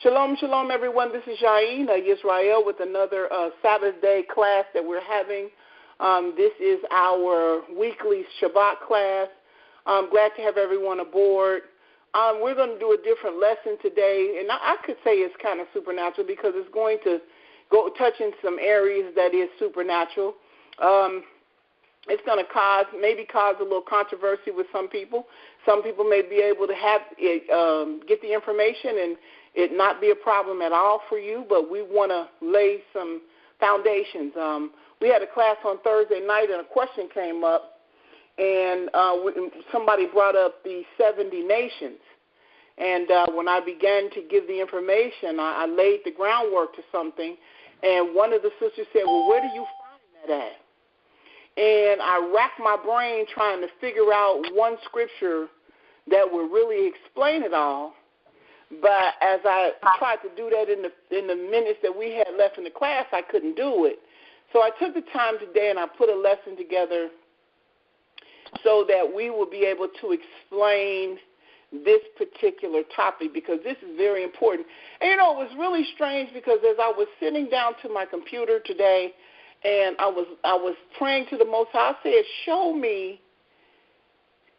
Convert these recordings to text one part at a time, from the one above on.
Shalom, shalom, everyone. This is Yisrael with another Sabbath day class that we're having. This is our weekly Shabbat class. I'm glad to have everyone aboard. We're going to do a different lesson today, and I could say it's kind of supernatural because it's going to go touch in some areas that is supernatural. It's going to cause a little controversy with some people. Some people may be able to have it, get the information and it not be a problem at all for you, but we want to lay some foundations. We had a class on Thursday night, and a question came up, and somebody brought up the 70 nations. And when I began to give the information, I laid the groundwork to something, and one of the sisters said, well, where do you find that at? And I racked my brain trying to figure out one scripture that would really explain it all. But as I tried to do that in the minutes that we had left in the class, I couldn't do it. So I took the time today and I put a lesson together so that we will be able to explain this particular topic, because this is very important. And, it was really strange because as I was sitting down to my computer today and I was praying to the Most High, I said, show me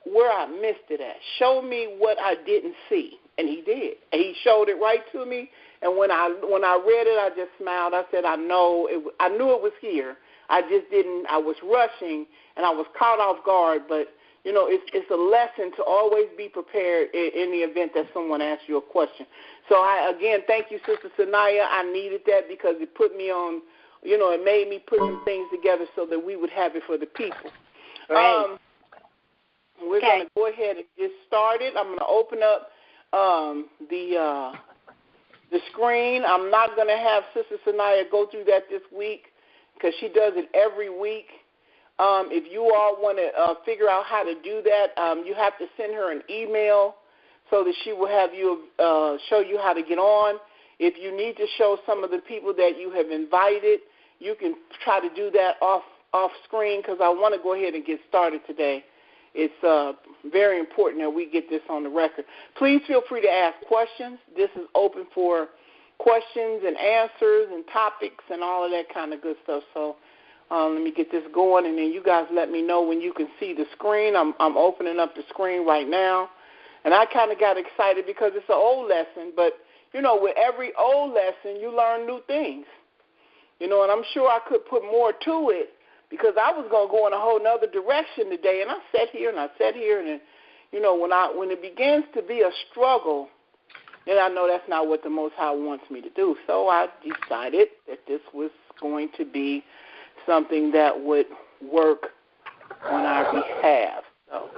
where I missed it at. Show me what I didn't see. And he did. And he showed it right to me. And when I read it, I just smiled. I said, I knew it was here. I just didn't. I was rushing, and I was caught off guard. But, it's a lesson to always be prepared in the event that someone asks you a question. So, again, thank you, Sister Sanaya. I needed that because it put me on, it made me put some things together so that we would have it for the people. Right. We're going to go ahead and get started. I'm going to open up the screen. I'm not going to have Sister Sanaya go through that this week because she does it every week. If you all want to figure out how to do that, you have to send her an email so that she will have you show you how to get on. If you need to show some of the people that you have invited, you can try to do that off screen because I want to go ahead and get started today. It's very important that we get this on the record. Please feel free to ask questions. This is open for questions and answers and topics and all of that kind of good stuff. So let me get this going, and then you guys let me know when you can see the screen. I'm opening up the screen right now. And I kind of got excited because it's an old lesson, but, with every old lesson, you learn new things. And I'm sure I could put more to it, because I was going to go in a whole other direction today, and I sat here, and when it begins to be a struggle, then I know that's not what the Most High wants me to do. So I decided that this was going to be something that would work on our behalf. So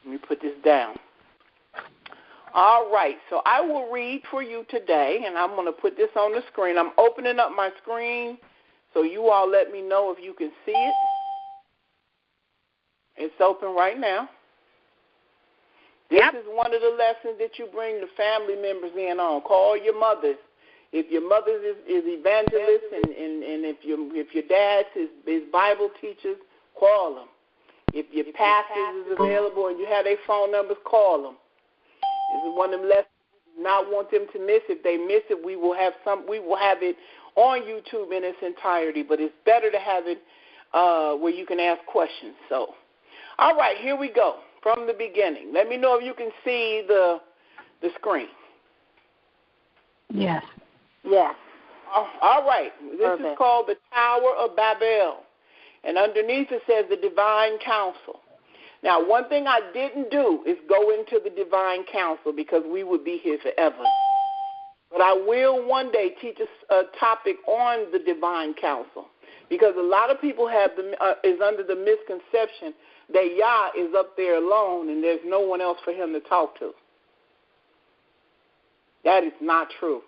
let me put this down. All right, so I will read for you today, and I'm going to put this on the screen. I'm opening up my screen. So you all let me know if you can see it. It's open right now. This is one of the lessons that you bring the family members in on. Call your mothers. If your mother is evangelists and if your dad is Bible teachers, call them. If your pastors is available and you have their phone numbers, call them. This is one of them lessons we do not want them to miss. If they miss it, we will have it on YouTube in its entirety, but it's better to have it where you can ask questions. So, all right, here we go from the beginning. Let me know if you can see the screen. Yes. Yes. All right. This is called the Tower of Babel, and underneath it says the Divine Council. Now, one thing I didn't do is go into the Divine Council because we would be here forever. But I will one day teach a topic on the Divine Council, because a lot of people is under the misconception that Yah is up there alone and there's no one else for him to talk to. That is not true.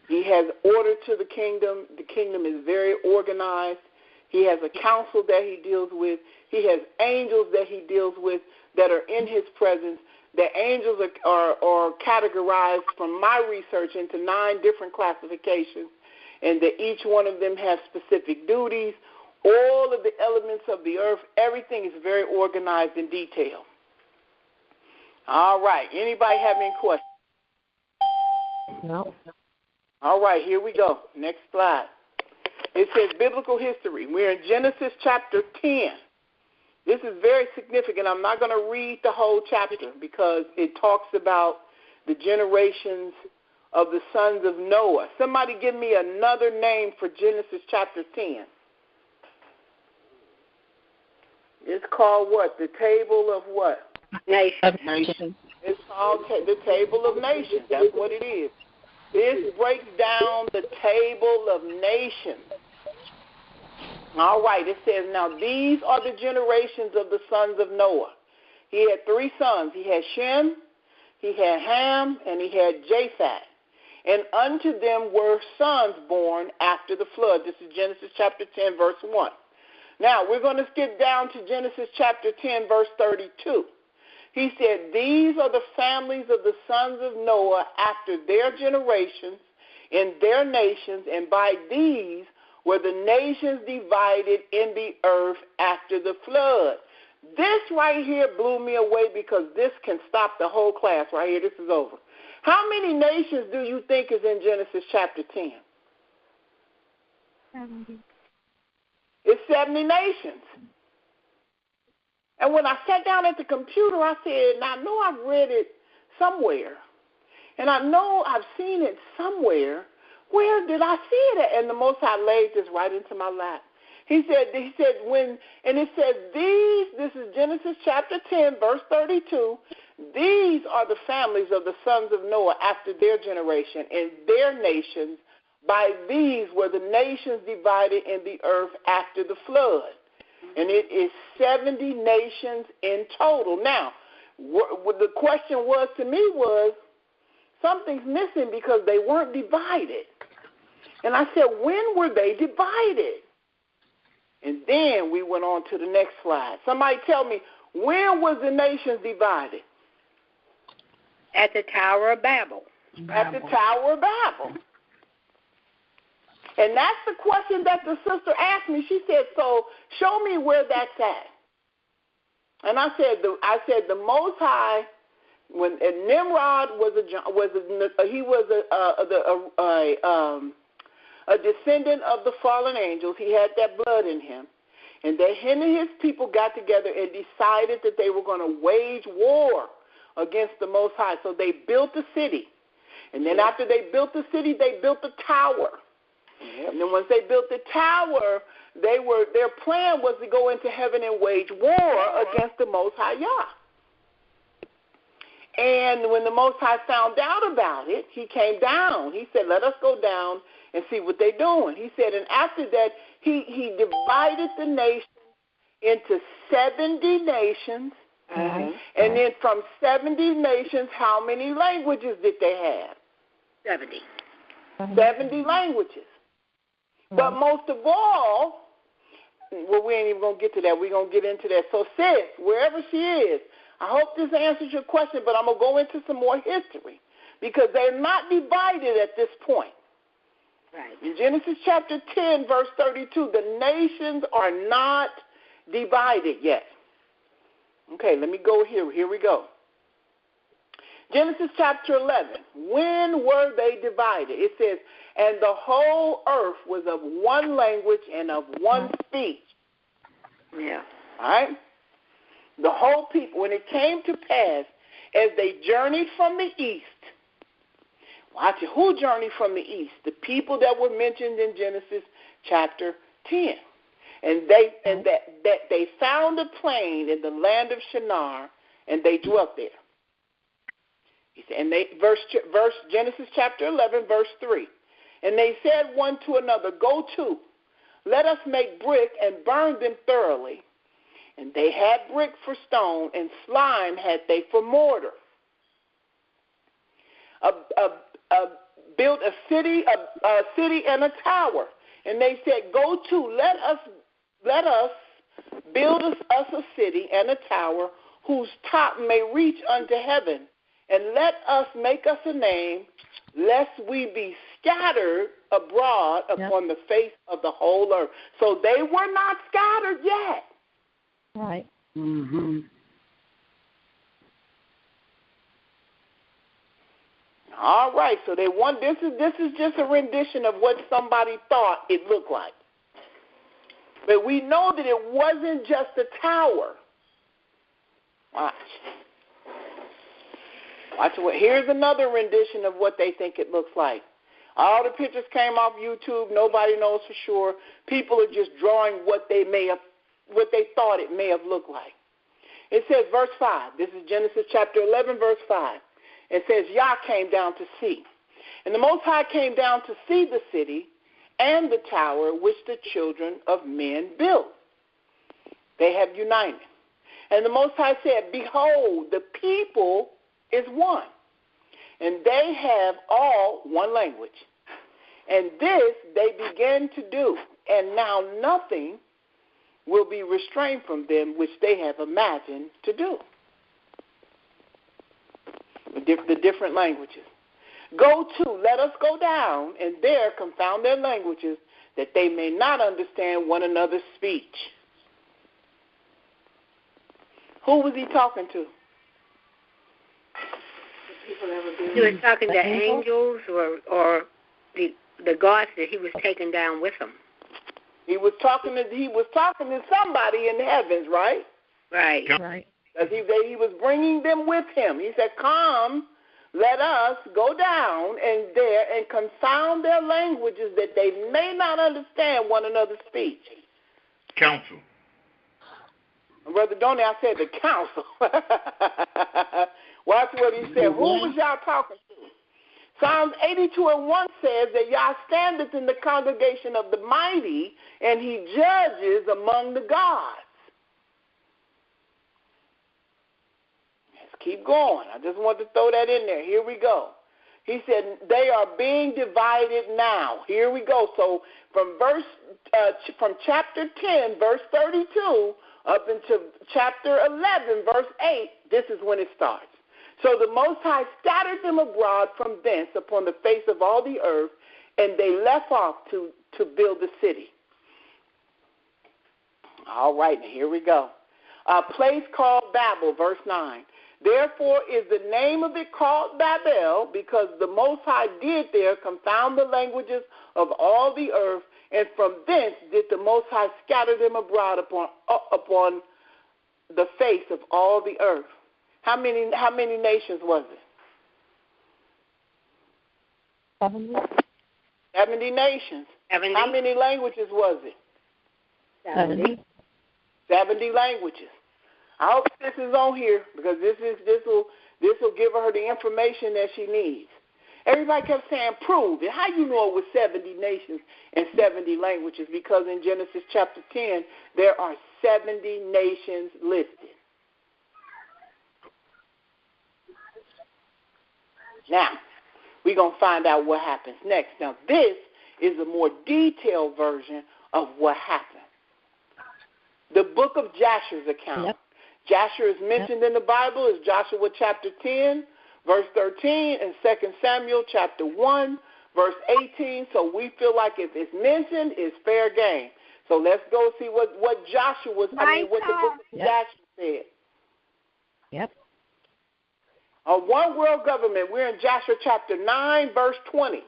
He has order to the kingdom. The kingdom is very organized. He has a council that he deals with. He has angels that he deals with that are in his presence. The angels are categorized from my research into 9 different classifications, and that each one of them has specific duties. All of the elements of the earth, everything is very organized in detail. All right. Anybody have any questions? No. All right, here we go. Next slide. It says biblical history. We're in Genesis chapter 10. This is very significant. I'm not going to read the whole chapter because it talks about the generations of the sons of Noah. Somebody give me another name for Genesis chapter 10. It's called what? The table of what? Nations. It's called the table of nations. That's what it is. This breaks down the table of nations. All right, it says, now these are the generations of the sons of Noah. He had 3 sons. He had Shem, he had Ham, and he had Japheth. And unto them were sons born after the flood. This is Genesis chapter 10, verse 1. Now, we're going to skip down to Genesis chapter 10, verse 32. He said, these are the families of the sons of Noah after their generations in their nations, and by these were the nations divided in the earth after the flood. This right here blew me away because this can stop the whole class right here. This is over. How many nations do you think is in Genesis chapter 10? 70. It's 70 nations. And when I sat down at the computer, I said, now I know I've read it somewhere, and I know I've seen it somewhere. Where did I see it at? And the Most High laid this right into my lap. He said, when, and it says, this is Genesis chapter 10, verse 32, these are the families of the sons of Noah after their generation and their nations. By these were the nations divided in the earth after the flood. And it is 70 nations in total. Now, what the question was to me was, something's missing because they weren't divided. And I said, when were they divided? And then we went on to the next slide. Somebody tell me, when was the nations divided? At the Tower of Babel. At the Tower of Babel. And that's the question that the sister asked me. She said, so show me where that's at. And I said, the Most High, when Nimrod a descendant of the fallen angels. He had that blood in him. And him and his people got together and decided that they were going to wage war against the Most High. So they built a city. And then after they built the city, they built a tower. And then once they built the tower, their plan was to go into heaven and wage war against the Most High Yah. And when the Most High found out about it, he came down. He said, let us go down and see what they're doing. He said, and after that, he divided the nation into 70 nations. Mm-hmm. And then from 70 nations, how many languages did they have? 70. 70 languages. But most of all, well, we ain't even going to get to that. We're going to get into that. So, sis, wherever she is, I hope this answers your question, but I'm going to go into some more history because they're not divided at this point. Right. In Genesis chapter 10, verse 32, the nations are not divided yet. Okay, let me go here. Here we go. Genesis chapter 11. When were they divided? It says, and the whole earth was of one language and of one speech. Yeah. All right? The whole people, when it came to pass, as they journeyed from the east, watch it, who journeyed from the east? The people that were mentioned in Genesis chapter 10. And they found a plain in the land of Shinar, and they dwelt there. He said, and verse Genesis chapter 11, verse 3. And they said one to another, go to, let us make brick and burn them thoroughly. And they had brick for stone, and slime had they for mortar. Built a city and a tower. And they said, go to, let us build us a city and a tower whose top may reach unto heaven. And let us make us a name, lest we be scattered abroad upon the face of the whole earth. So they were not scattered yet. Right. Mm-hmm. All right, so they want this is just a rendition of what somebody thought it looked like. But we know that it wasn't just a tower. Watch. Here's another rendition of what they think it looks like. All the pictures came off YouTube. Nobody knows for sure. People are just drawing what they thought it may have looked like. It says, verse 5. This is Genesis chapter 11, verse 5. It says, Yah came down to see. And the Most High came down to see the city and the tower which the children of men built. They have united. And the Most High said, behold, the people is one, and they have all one language. And this they began to do, and now nothing will be restrained from them which they have imagined to do. The different languages. Let us go down, and there confound their languages, that they may not understand one another's speech. Who was he talking to? He was talking to angels or the gods that he was taking down with him. He was talking to somebody in the heavens, right? Right. Right. Because he was bringing them with him. He said, come, let us go down and confound their languages, that they may not understand one another's speech. Council. Brother Donnie, I said the council. Watch what he said. Who was y'all talking to? Psalms 82:1 says that Yah standeth in the congregation of the mighty, and he judges among the gods. Let's keep going. I just want to throw that in there. Here we go. He said they are being divided now. Here we go. So from chapter 10, verse 32, up into chapter 11, verse 8, this is when it starts. So the Most High scattered them abroad from thence upon the face of all the earth, and they left off to build the city. All right, now here we go. A place called Babel, verse 9. Therefore is the name of it called Babel, because the Most High did there confound the languages of all the earth, and from thence did the Most High scatter them abroad upon the face of all the earth. How many nations was it? 70. 70 nations. 70. How many languages was it? 70. 70 languages. I hope this is on here, because this will give her the information that she needs. Everybody kept saying, prove it. How you know it was 70 nations and 70 languages? Because in Genesis chapter 10, there are 70 nations listed. Now, we're going to find out what happens next. Now, this is a more detailed version of what happened. The book of Jasher's account. Yep. Jasher is mentioned in the Bible as Joshua chapter 10, verse 13, and 2 Samuel chapter 1, verse 18. So we feel like if it's mentioned, it's fair game. So let's go see what what the book of Jasher said. Yep. One world government. We're in Joshua chapter 9, verse 20.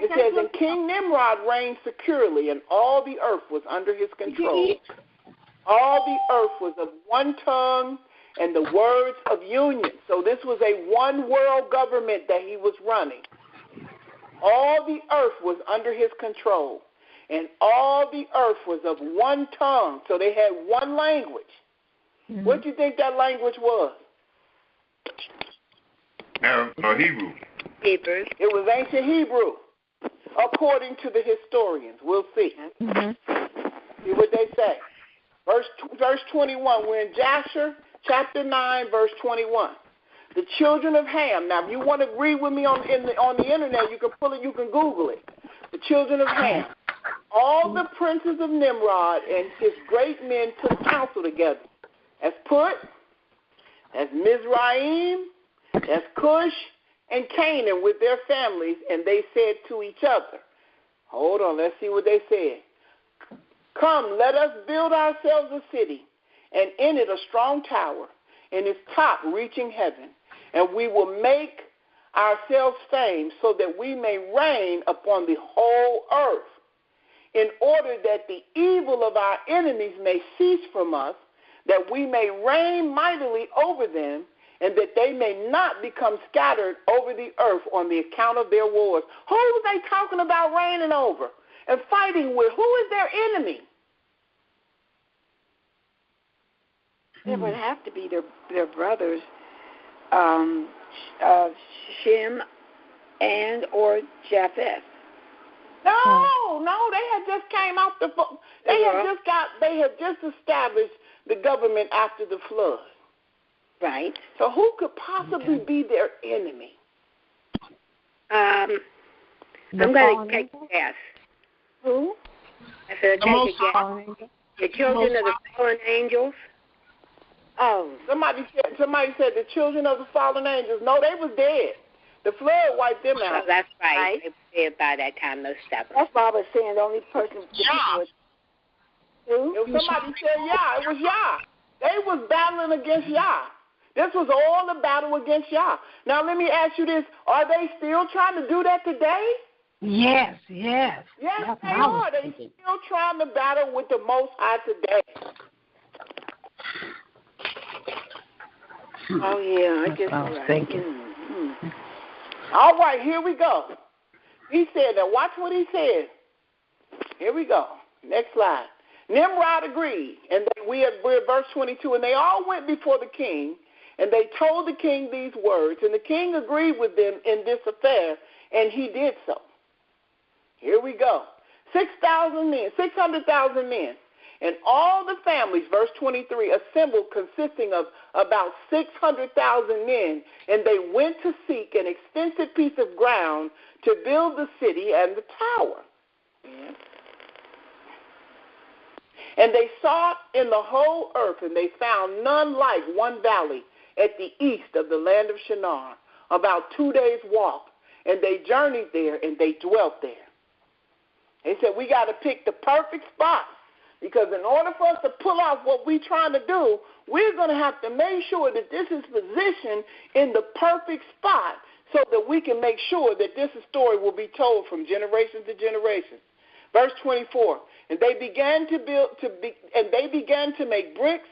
It says, and King Nimrod reigned securely, and all the earth was under his control. All the earth was of one tongue and the words of union. So this was a one world government that he was running. All the earth was under his control, and all the earth was of one tongue. So they had one language. Mm-hmm. What do you think that language was? Hebrew. Hebrew. It was ancient Hebrew, according to the historians. We'll see. Mm-hmm. See what they say. Verse 21. We're in Jasher chapter 9, verse 21. The children of Ham. Now, if you want to agree with me on the internet, you can pull it. You can Google it. The children of Ham. All the princes of Nimrod and his great men took counsel together. That's Put, that's Mizraim, that's Cush, and Canaan with their families, and they said to each other, hold on, let's see what they said. Come, let us build ourselves a city, and in it a strong tower, and its top reaching heaven, and we will make ourselves fame, so that we may reign upon the whole earth, in order that the evil of our enemies may cease from us, that we may reign mightily over them, and that they may not become scattered over the earth on the account of their wars. Who are they talking about reigning over and fighting with? Who is their enemy? It would have to be their brothers, Shem and or Japheth. No, they had just came out the. They had just established the government after the flood. Right. So who could possibly be their enemy? I'm going to take a guess. Who? I said take a guess. The children of the fallen angels. Oh. Somebody said the children of the fallen angels. No, they was dead. The flood wiped them out. Oh, that's right. They were dead by that time, those stuff. That's why I was saying the only person. Yah. Who? Somebody said Yah. It was Yah. They was battling against Yah. This was all a battle against Yah. Now, let me ask you this. Are they still trying to do that today? Yes. Yes, they are. They're still trying to battle with the Most High today. Oh, yeah. I guess I was thinking. Mm-hmm. All right, here we go. He said, now watch what he said. Here we go. Next slide. Nimrod agreed, and we're at verse 22, and they all went before the king, and they told the king these words, and the king agreed with them in this affair, and he did so. Here we go. 600,000 men, and all the families, verse 23, assembled, consisting of about 600,000 men, and they went to seek an extensive piece of ground to build the city and the tower. Yeah. And they sought in the whole earth, and they found none like one valley at the east of the land of Shinar, about 2 days' walk. And they journeyed there, and they dwelt there. They said, we got to pick the perfect spot, because in order for us to pull off what we're trying to do, we're going to have to make sure that this is positioned in the perfect spot, so that we can make sure that this story will be told from generation to generation. Verse 24, and they began to make bricks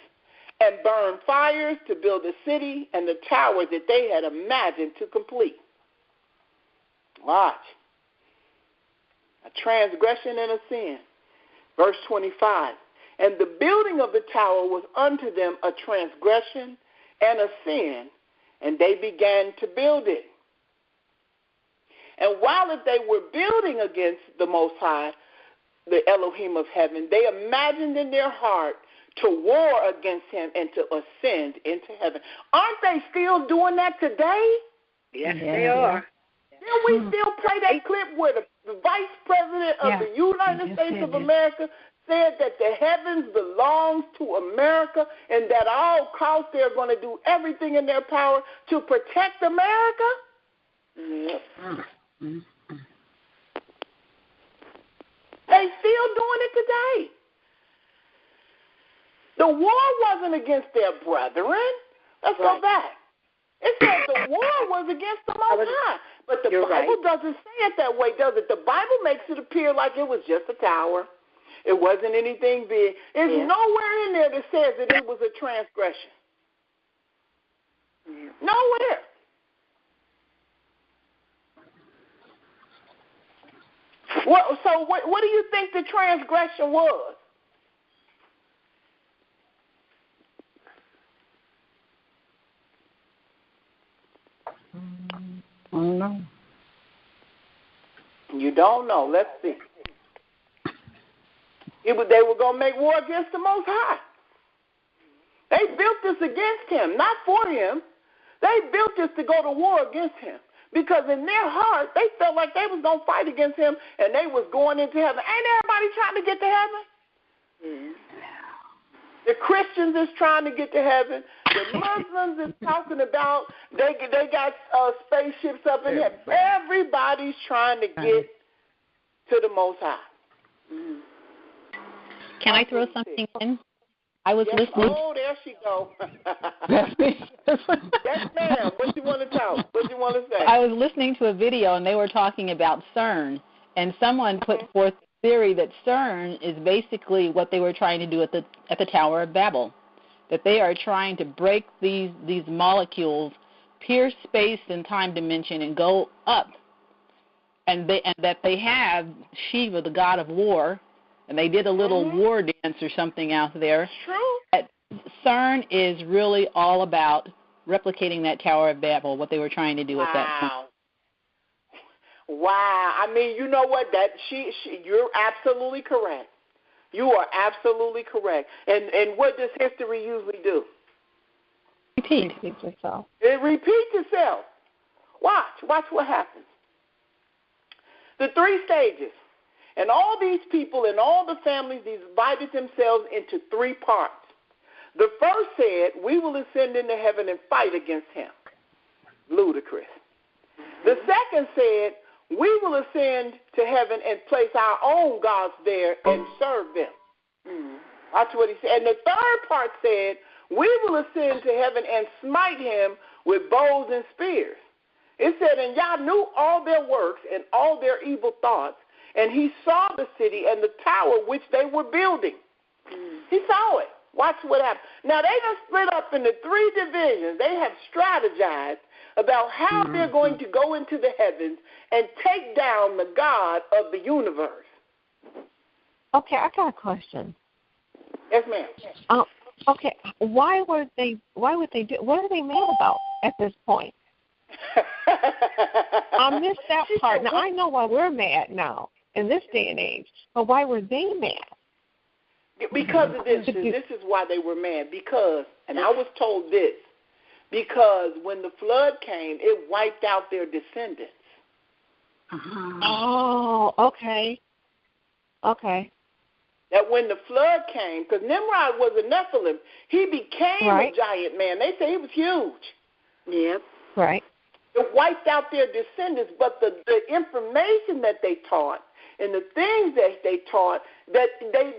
and burn fires to build the city and the tower that they had imagined to complete. Watch. A transgression and a sin. Verse 25, and the building of the tower was unto them a transgression and a sin, and they began to build it. And while they were building against the Most High, the Elohim of heaven, they imagined in their heart to war against him and to ascend into heaven. Aren't they still doing that today? Yes, they are. Then we still play that clip where the vice president of the United States of America said that the heavens belongs to America, and that at all costs they're going to do everything in their power to protect America? Yep. They still doing it today. The war wasn't against their brethren. Let's go back. It said the war was against the Most High. But the Bible doesn't say it that way, does it? The Bible makes it appear like it was just a tower. It wasn't anything big. There's nowhere in there that says that it was a transgression. Nowhere. So what do you think the transgression was? I don't know. You don't know. Let's see. They were going to make war against the Most High. They built this against him, not for him. They built this to go to war against him. Because in their heart, they felt like they was going to fight against him, and they was going into heaven. Ain't everybody trying to get to heaven? Mm-hmm. The Christians is trying to get to heaven. The Muslims is talking about they got spaceships up in heaven. Everybody's trying to get to the Most High. Mm-hmm. Can I throw something in? I was listening. Oh, there she go. That's me. Yes, ma'am. What you want to talk? What you want to say? I was listening to a video, and they were talking about CERN, and someone put forth the theory that CERN is basically what they were trying to do at the Tower of Babel, that they are trying to break these molecules, pierce space and time dimension, and go up, and that they have Shiva, the god of war, and they did a little war dance or something out there. True. CERN is really all about replicating that Tower of Babel, what they were trying to do at that point. Wow. I mean, you know what? You're absolutely correct. You are absolutely correct. And what does history usually do? Repeat itself. It repeats itself. Watch what happens. The 3 stages. And all these people and all the families divided themselves into 3 parts. The first said, we will ascend into heaven and fight against him. Ludicrous. The second said, we will ascend to heaven and place our own gods there and serve them. That's what he said. And the third part said, we will ascend to heaven and smite him with bows and spears. It said, and Yah knew all their works and all their evil thoughts, and he saw the city and the tower which they were building. He saw it. Watch what happened. Now, they done split up into 3 divisions. They have strategized about how they're going to go into the heavens and take down the God of the universe. Okay, I got a question. Yes, ma'am. Okay, why would they do? What are they mad about at this point? I missed that part. Now I know why we're mad now in this day and age, but why were they mad? Because of this. And this is why they were mad. Because, and I was told this, because when the flood came, it wiped out their descendants. Oh, okay. Okay. That when the flood came, because Nimrod was a Nephilim, he became a giant man. They say he was huge. Yep. Right. It wiped out their descendants, but the information that they taught and the things that they taught, that they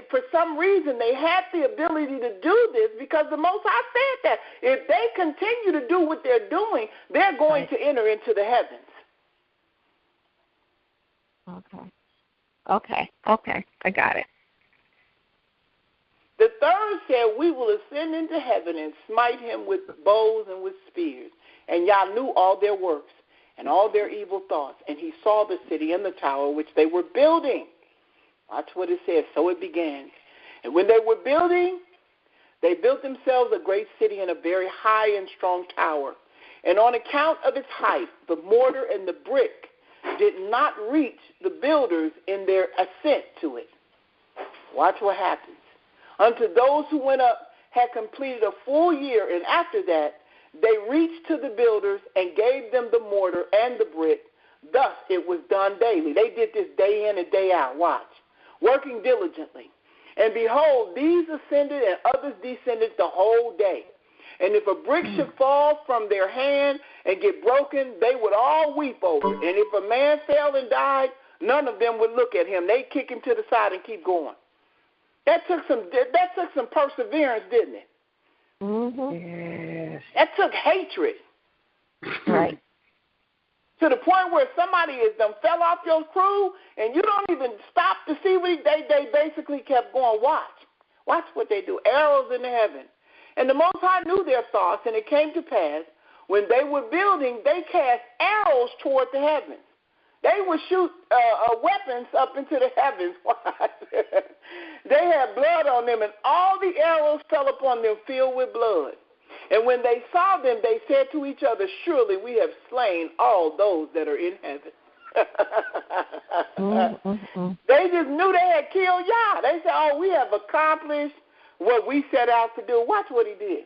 for some reason they had the ability to do this because the Most High said that if they continue to do what they're doing, they're going to enter into the heavens. Okay, I got it. The third said, we will ascend into heaven and smite him with bows and with spears. And Yah knew all their works and all their evil thoughts. And he saw the city and the tower which they were building. That's what it says. So it began. And when they were building, they built themselves a great city and a very high and strong tower. And on account of its height, the mortar and the brick did not reach the builders in their ascent to it. Watch what happens. Unto those who went up had completed a full year, and after that they reached to the builders and gave them the mortar and the brick. Thus it was done daily. They did this day in and day out. Watch. Working diligently. And behold, these ascended and others descended the whole day. And if a brick should fall from their hand and get broken, they would all weep over it. And if a man fell and died, none of them would look at him. They'd kick him to the side and keep going. That took some perseverance, didn't it? Yes. That took hatred. Right. To the point where somebody fell off your crew and you don't even stop to see what they basically kept going. Watch what they do. Arrows in the heaven. And the Most High knew their thoughts, and it came to pass, when they were building, they cast arrows toward the heavens. They would shoot weapons up into the heavens. They had blood on them, and all the arrows fell upon them filled with blood. And when they saw them, they said to each other, surely we have slain all those that are in heaven. They just knew they had killed Yah. They said, oh, we have accomplished what we set out to do. Watch what he did.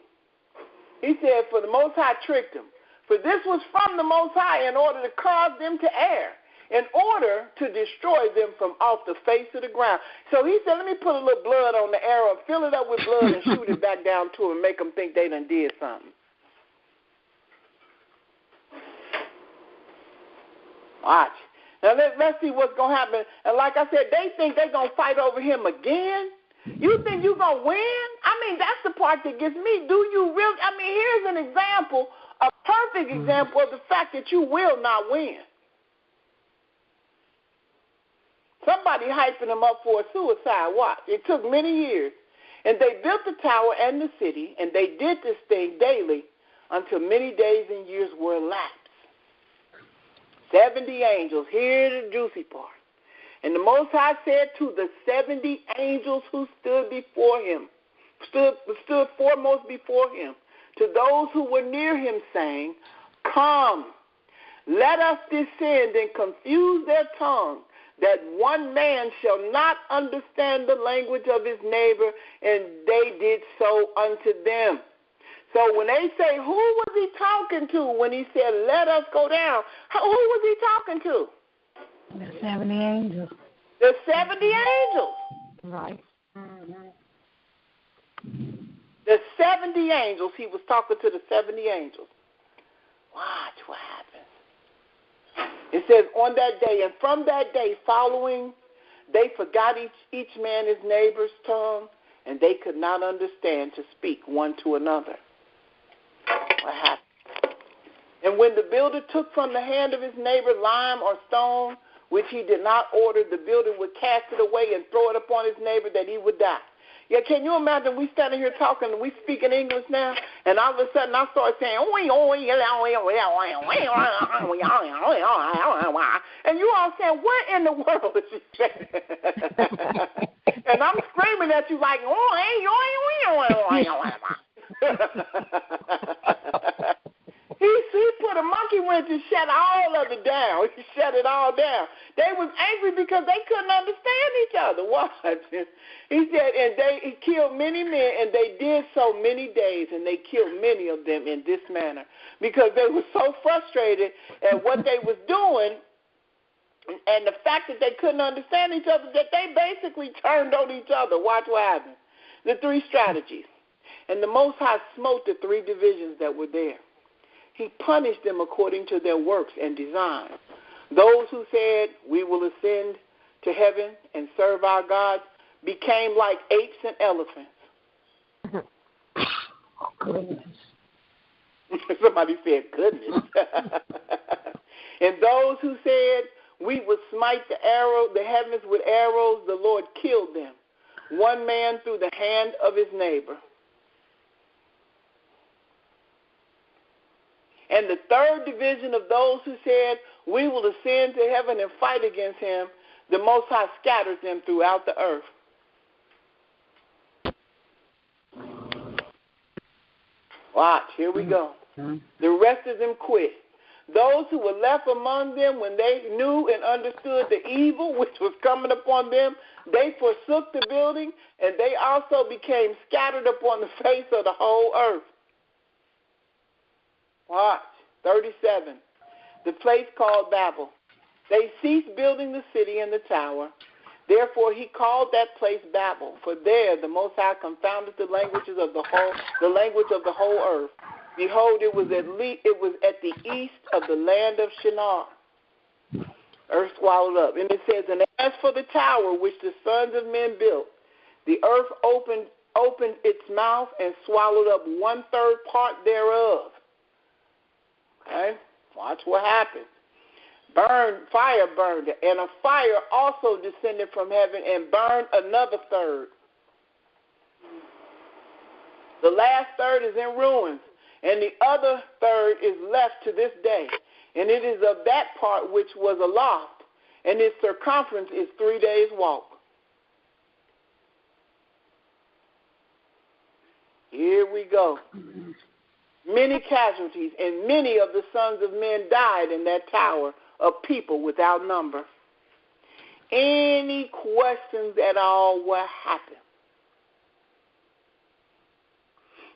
He said, for the Most High tricked them. For this was from the Most High in order to cause them to err, in order to destroy them from off the face of the ground. So he said, let me put a little blood on the arrow, fill it up with blood, and shoot it back down to them and make them think they done did something. Watch. Now let's see what's going to happen. And like I said, they think they're going to fight over him again. You think you're going to win? I mean, that's the part that gets me. Do you really? I mean, here's an example, a perfect example of the fact that you will not win. Somebody hyping them up for a suicide watch. It took many years. And they built the tower and the city, and they did this thing daily until many days and years were elapsed. 70 angels. Here's the juicy part. And the Most High said to the 70 angels who stood before him, stood foremost before him, to those who were near him, saying, Come, let us descend and confuse their tongue, that one man shall not understand the language of his neighbor, and they did so unto them. So when they say, who was he talking to when he said, let us go down? Who was he talking to? The 70 angels. The 70 angels. Right. The 70 angels, he was talking to the 70 angels. Watch what happens. It says, on that day, and from that day following, they forgot each man his neighbor's tongue, and they could not understand to speak one to another. What happened? And when the builder took from the hand of his neighbor lime or stone, which he did not order, the builder would cast it away and throw it upon his neighbor that he would die. Yeah, can you imagine we standing here talking and we speaking English now, and all of a sudden I start saying, and you all saying, what in the world is she saying? And I'm screaming at you like, He put a monkey wrench and shut all of it down. He shut it all down. They was angry because they couldn't understand each other. Watch. He said, and he killed many men, and they did so many days, and they killed many of them in this manner, because they were so frustrated at what they was doing and the fact that they couldn't understand each other that they basically turned on each other. Watch what happened. The three strategies. And the Most High smote the three divisions that were there. He punished them according to their works and design. Those who said, we will ascend to heaven and serve our gods, became like apes and elephants. Goodness. Somebody said, goodness. And those who said, we would smite the heavens with arrows, the Lord killed them, one man through the hand of his neighbor. And the third division of those who said, we will ascend to heaven and fight against him, the Most High scattered them throughout the earth. Watch, here we go. The rest of them quit. Those who were left among them, when they knew and understood the evil which was coming upon them, they forsook the building, and they also became scattered upon the face of the whole earth. Watch, 37. The place called Babel. They ceased building the city and the tower. Therefore he called that place Babel, for there the Most High confounded the languages of the language of the whole earth. Behold, it was at the east of the land of Shinar. Earth swallowed up. And it says, and as for the tower which the sons of men built, the earth opened its mouth and swallowed up 1/3 part thereof. Okay? Watch what happens. Fire burned it, and a fire also descended from heaven and burned another 1/3. The last 1/3 is in ruins, and the other 1/3 is left to this day. And it is of that part which was aloft, and its circumference is 3 days' walk. Here we go. Many casualties, and many of the sons of men died in that tower, of people without number. Any questions at all what happened?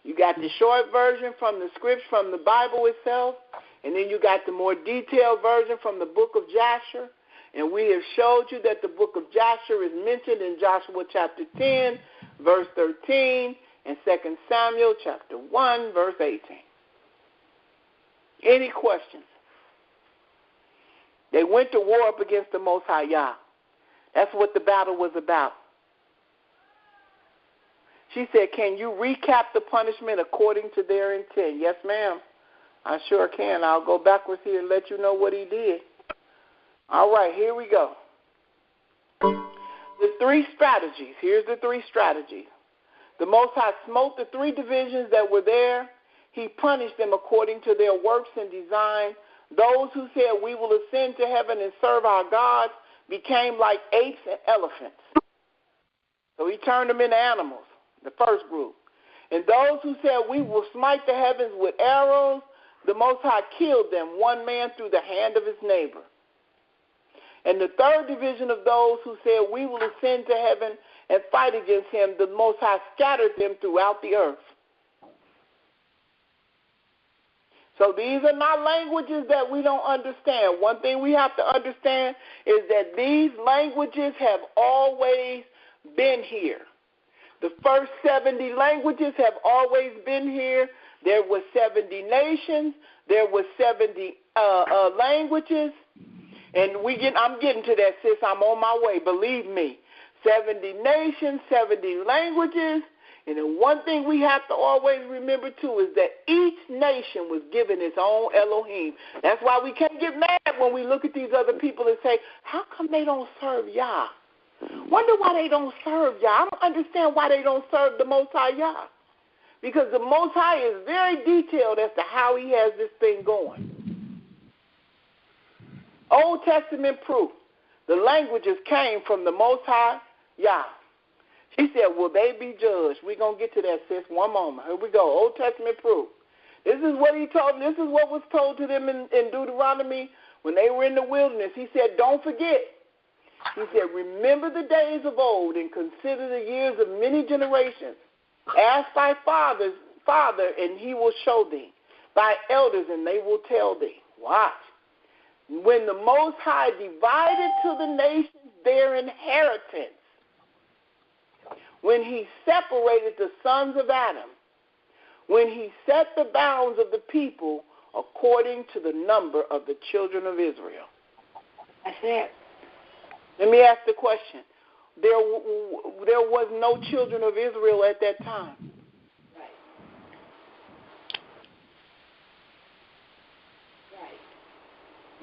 You got the short version from the scripts from the Bible itself, and then you got the more detailed version from the book of Joshua. And we have showed you that the book of Joshua is mentioned in Joshua chapter 10, verse 13, and 2 Samuel chapter 1, verse 18. Any questions? They went to war up against the Most High Yah. That's what the battle was about. She said, can you recap the punishment according to their intent? Yes, ma'am. I sure can. I'll go backwards here and let you know what he did. All right, here we go. The three strategies. Here's the three strategies. The Most High smote the three divisions that were there. He punished them according to their works and design. Those who said, we will ascend to heaven and serve our gods, became like apes and elephants. So he turned them into animals, the first group. And those who said, we will smite the heavens with arrows, the Most High killed them, one man through the hand of his neighbor. And the third division of those who said, we will ascend to heaven and fight against him, the Most High scattered them throughout the earth. So these are not languages that we don't understand. One thing we have to understand is that these languages have always been here. The first 70 languages have always been here. There were 70 nations. There were 70 languages. And I'm getting to that, sis. I'm on my way. Believe me. 70 nations, 70 languages. And the one thing we have to always remember, too, is that each nation was given its own Elohim. That's why we can't get mad when we look at these other people and say, how come they don't serve Yah? Wonder why they don't serve Yah. I don't understand why they don't serve the Most High Yah. Because the Most High is very detailed as to how he has this thing going. Old Testament proof. The languages came from the Most High Yah. She said, will they be judged? We're going to get to that, sis. One moment. Here we go. Old Testament proof. This is what he told them. This is what was told to them in Deuteronomy when they were in the wilderness. He said, don't forget. He said, remember the days of old and consider the years of many generations. Ask thy father, and he will show thee. Thy elders, and they will tell thee. Watch. When the Most High divided to the nations their inheritance, when he separated the sons of Adam, when he set the bounds of the people according to the number of the children of Israel. That's it. Let me ask the question. There was no children of Israel at that time.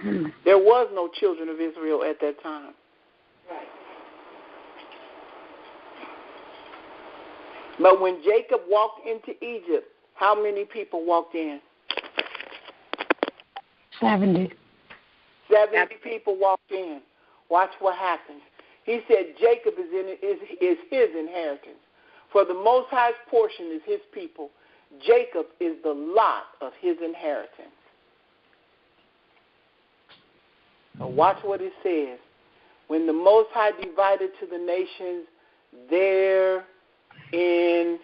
Right. There was no children of Israel at that time. Right. But when Jacob walked into Egypt, how many people walked in? 70. 70 people walked in. Watch what happens. He said Jacob is his inheritance. For the Most High's portion is his people. Jacob is the lot of his inheritance. So watch what it says. When the Most High divided to the nations their inheritance.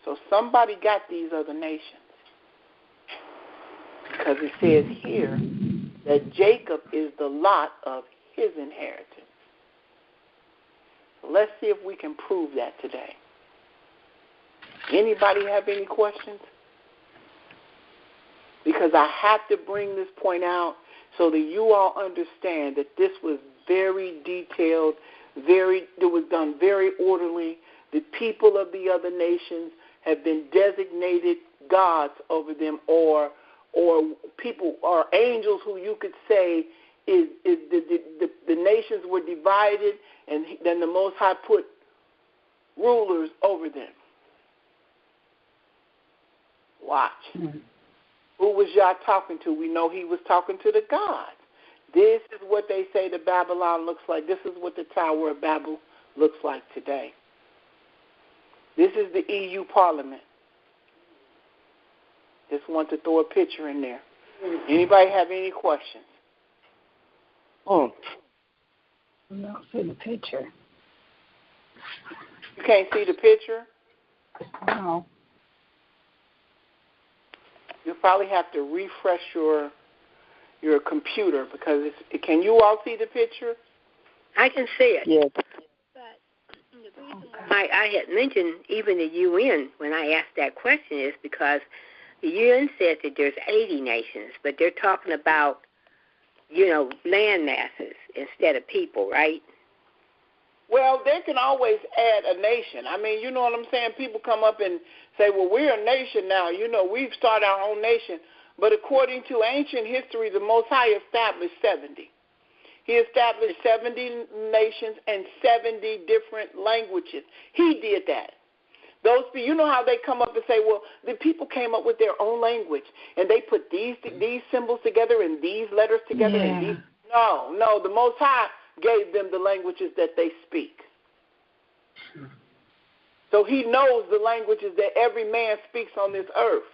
So somebody got these other nations. Because it says here that Jacob is the lot of his inheritance. So let's see if we can prove that today. Anybody have any questions? Because I have to bring this point out so that you all understand that this was very detailed, it was done very orderly. The people of the other nations have been designated gods over them, or people or angels who you could say is the nations were divided, and then the Most High put rulers over them. Watch. Mm-hmm. Who was Yah talking to? We know he was talking to the gods. This is what they say the Babylon looks like. This is what the Tower of Babel looks like today. This is the EU Parliament. Just want to throw a picture in there. Anybody have any questions? I don't see the picture. You can't see the picture? No. You'll probably have to refresh your computer because can you all see the picture? I can see it. Yes. But the reason why I had mentioned even the UN when I asked that question is because the UN says that there's 80 nations, but they're talking about, land masses instead of people, right? Well, they can always add a nation. I mean, you know what I'm saying? People come up and say, well, we're a nation now. You know, we've started our own nation. But according to ancient history, the Most High established 70. He established 70 nations and 70 different languages. He did that. Those, you know how they come up and say, well, the people came up with their own language, and they put these symbols together and these letters together. Yeah. And these. No, the Most High gave them the languages that they speak. So he knows the languages that every man speaks on this earth.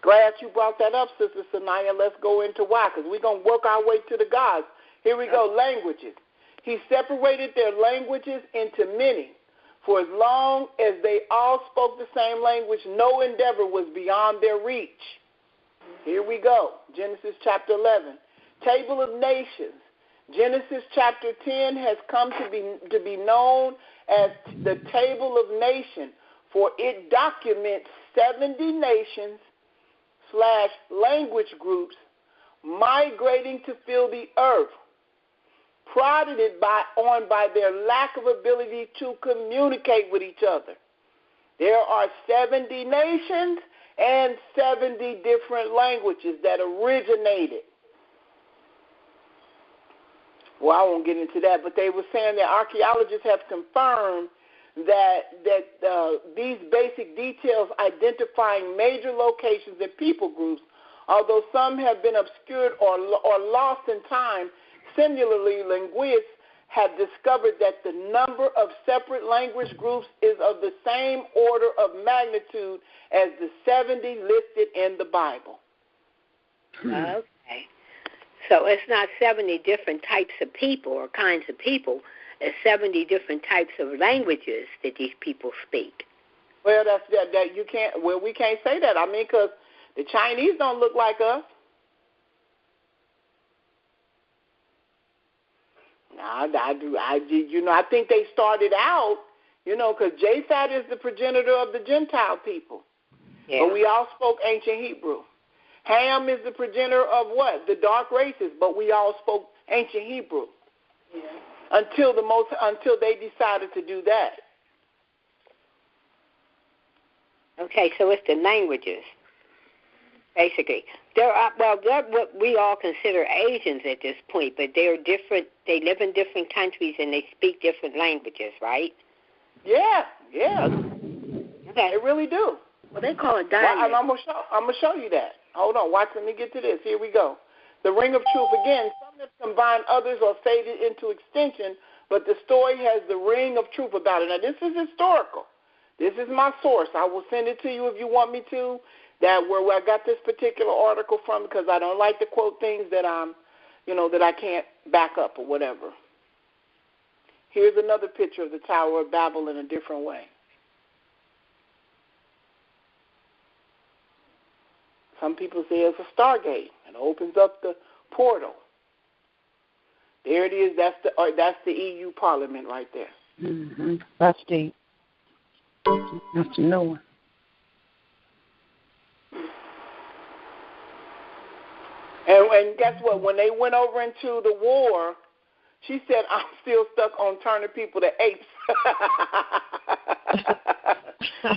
Glad you brought that up, Sister Sanaya. Let's go into why, because we're going to work our way to the gods. Here we go, languages. He separated their languages into many. For as long as they all spoke the same language, no endeavor was beyond their reach. Here we go, Genesis chapter 11. Table of Nations. Genesis chapter 10 has come to be known as the Table of Nations, for it documents 70 nations / language groups migrating to fill the earth, prodded on by their lack of ability to communicate with each other. There are 70 nations and 70 different languages that originated. Well, I won't get into that, but they were saying that archaeologists have confirmed that these basic details identifying major locations and people groups, although some have been obscured or lost in time. Similarly, linguists have discovered that the number of separate language groups is of the same order of magnitude as the 70 listed in the Bible. Okay. So it's not 70 different types of people or kinds of people. It's 70 different types of languages that these people speak. Well, that you can't. Well, we can't say that. I mean, because the Chinese don't look like us. I do. You know, I think they started out, you know, because Japhet is the progenitor of the Gentile people. Yeah. But we all spoke ancient Hebrew. Ham is the progenitor of what? The dark races, but we all spoke ancient Hebrew. Yeah. Until they decided to do that. Okay, so it's the languages, basically. They're what we all consider Asians at this point, but they're different. They live in different countries and they speak different languages, right? Yeah. Okay. They really do. Well, they call it dialect. Well, I'm gonna show you that. Hold on, watch. Let me get to this. Here we go. The Ring of Truth. Again, some have combined, others are faded into extinction, but the story has the Ring of Truth about it. Now, this is historical. This is my source. I will send it to you if you want me to. Where I got this particular article from, because I don't like to quote things that that I can't back up or whatever. Here's another picture of the Tower of Babel in a different way. Some people say it's a stargate. It opens up the portal. There it is. That's the EU Parliament right there. Mm-hmm. That's deep. That's Noah. And guess what? When they went over into the war, she said, I'm still stuck on turning people to apes.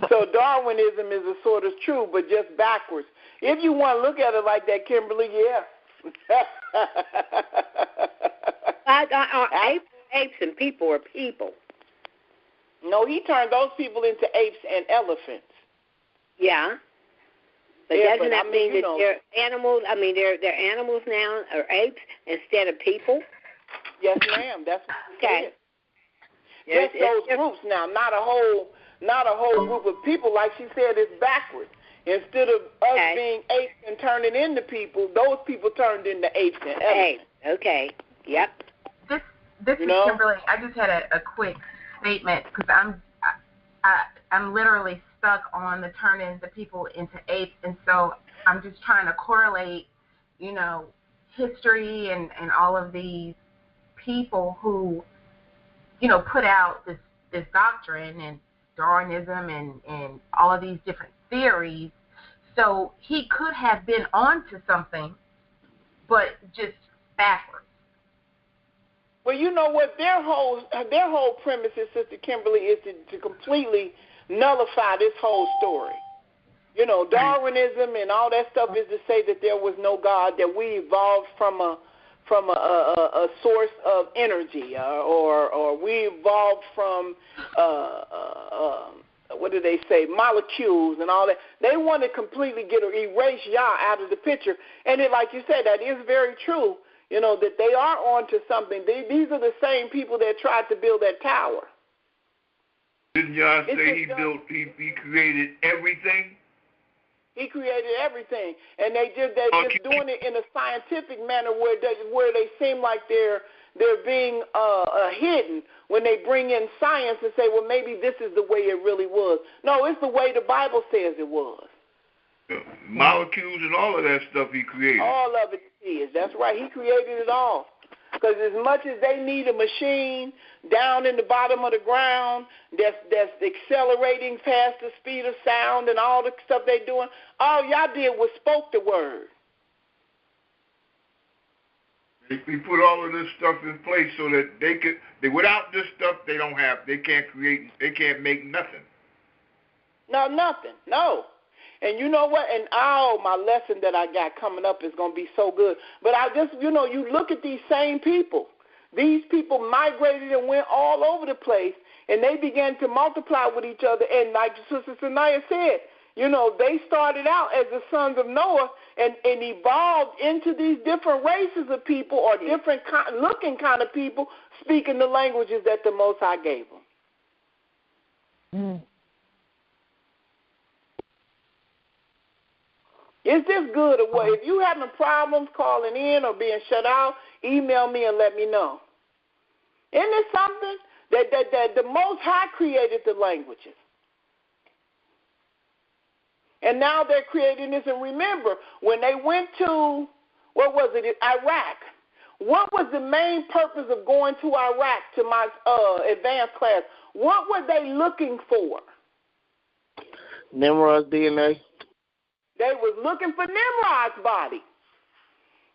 So Darwinism is a sort of true, but just backwards. If you want to look at it like that, Kimberly, yeah. Apes and people are people. No, he turned those people into apes and elephants. Yeah. But doesn't that mean that they're animals? I mean, they're animals now, or apes, instead of people? Yes, ma'am. That's what okay. Just those groups now, not a whole group of people. Like she said, it's backwards. Instead of us being apes and turning into people, those people turned into apes and elephants. Okay. Yep. This is Kimberly. I just had a quick statement because I'm literally stuck on the turning the people into apes, and so I'm just trying to correlate, history and all of these people who, put out this doctrine and Darwinism and all of these different theories. So he could have been onto something, but just backwards. Well, you know what? Their whole premise, Sister Kimberly, is to completely nullify this whole story. You know, Darwinism and all that stuff is to say that there was no God, that we evolved from a source of energy, or we evolved from what do they say, molecules and all that. They want to completely erase Yah out of the picture. And it, like you said, that is very true, you know, that they are onto something. These are the same people that tried to build that tower. Didn't Yah say he created everything? He created everything, and they're just doing it in a scientific manner where they seem like they're being hidden when they bring in science and say, well, maybe this is the way it really was. No, it's the way the Bible says it was. Molecules and all of that stuff he created. All of it is. That's right. He created it all. Because as much as they need a machine down in the bottom of the ground that's accelerating past the speed of sound and all the stuff they're doing, all y'all did was spoke the word. We put all of this stuff in place so that they without this stuff they can't make nothing. No, nothing. No. And you know what? And my lesson that I got coming up is going to be so good. But I just, you look at these same people. These people migrated and went all over the place, and they began to multiply with each other. And like Sister Sanaya said, they started out as the sons of Noah and evolved into these different races of people or different looking kind of people speaking the languages that the Most High gave them. Mm. Is this good or what? If you having problems calling in or being shut out, email me and let me know. Isn't it something that the Most High created the languages? And now they're creating this. And remember, when they went to, Iraq, what was the main purpose of going to Iraq to my advanced class? What were they looking for? Nimrod's DNA. They was looking for Nimrod's body.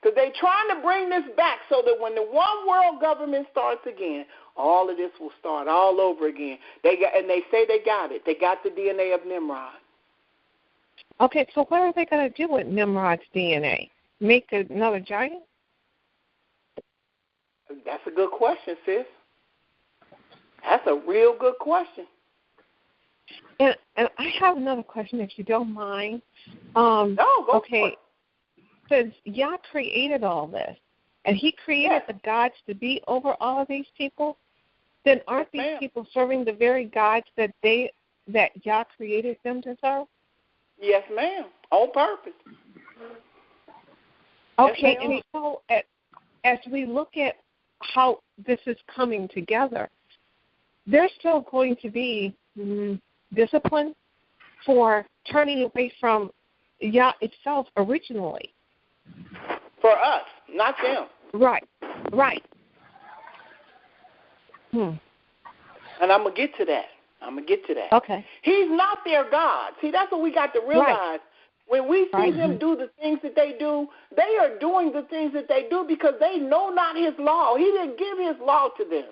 Because they're trying to bring this back so that when the one world government starts again, all of this will start all over again. They say they got it. They got the DNA of Nimrod. Okay, so what are they going to do with Nimrod's DNA? Make another giant? That's a good question, sis. That's a real good question. And I have another question, if you don't mind. No, go for it. Since Yah created all this, and he created the gods to be over all of these people, then aren't these people serving the very gods that Yah created them to serve? Yes, ma'am. On purpose. Okay, and so as we look at how this is coming together, there's still going to be discipline for turning away from Yah itself originally. For us, not them. Right. And I'm going to get to that. Okay. He's not their God. See, that's what we got to realize. Right. When we see them do the things that they do, they are doing the things that they do because they know not his law. He didn't give his law to them.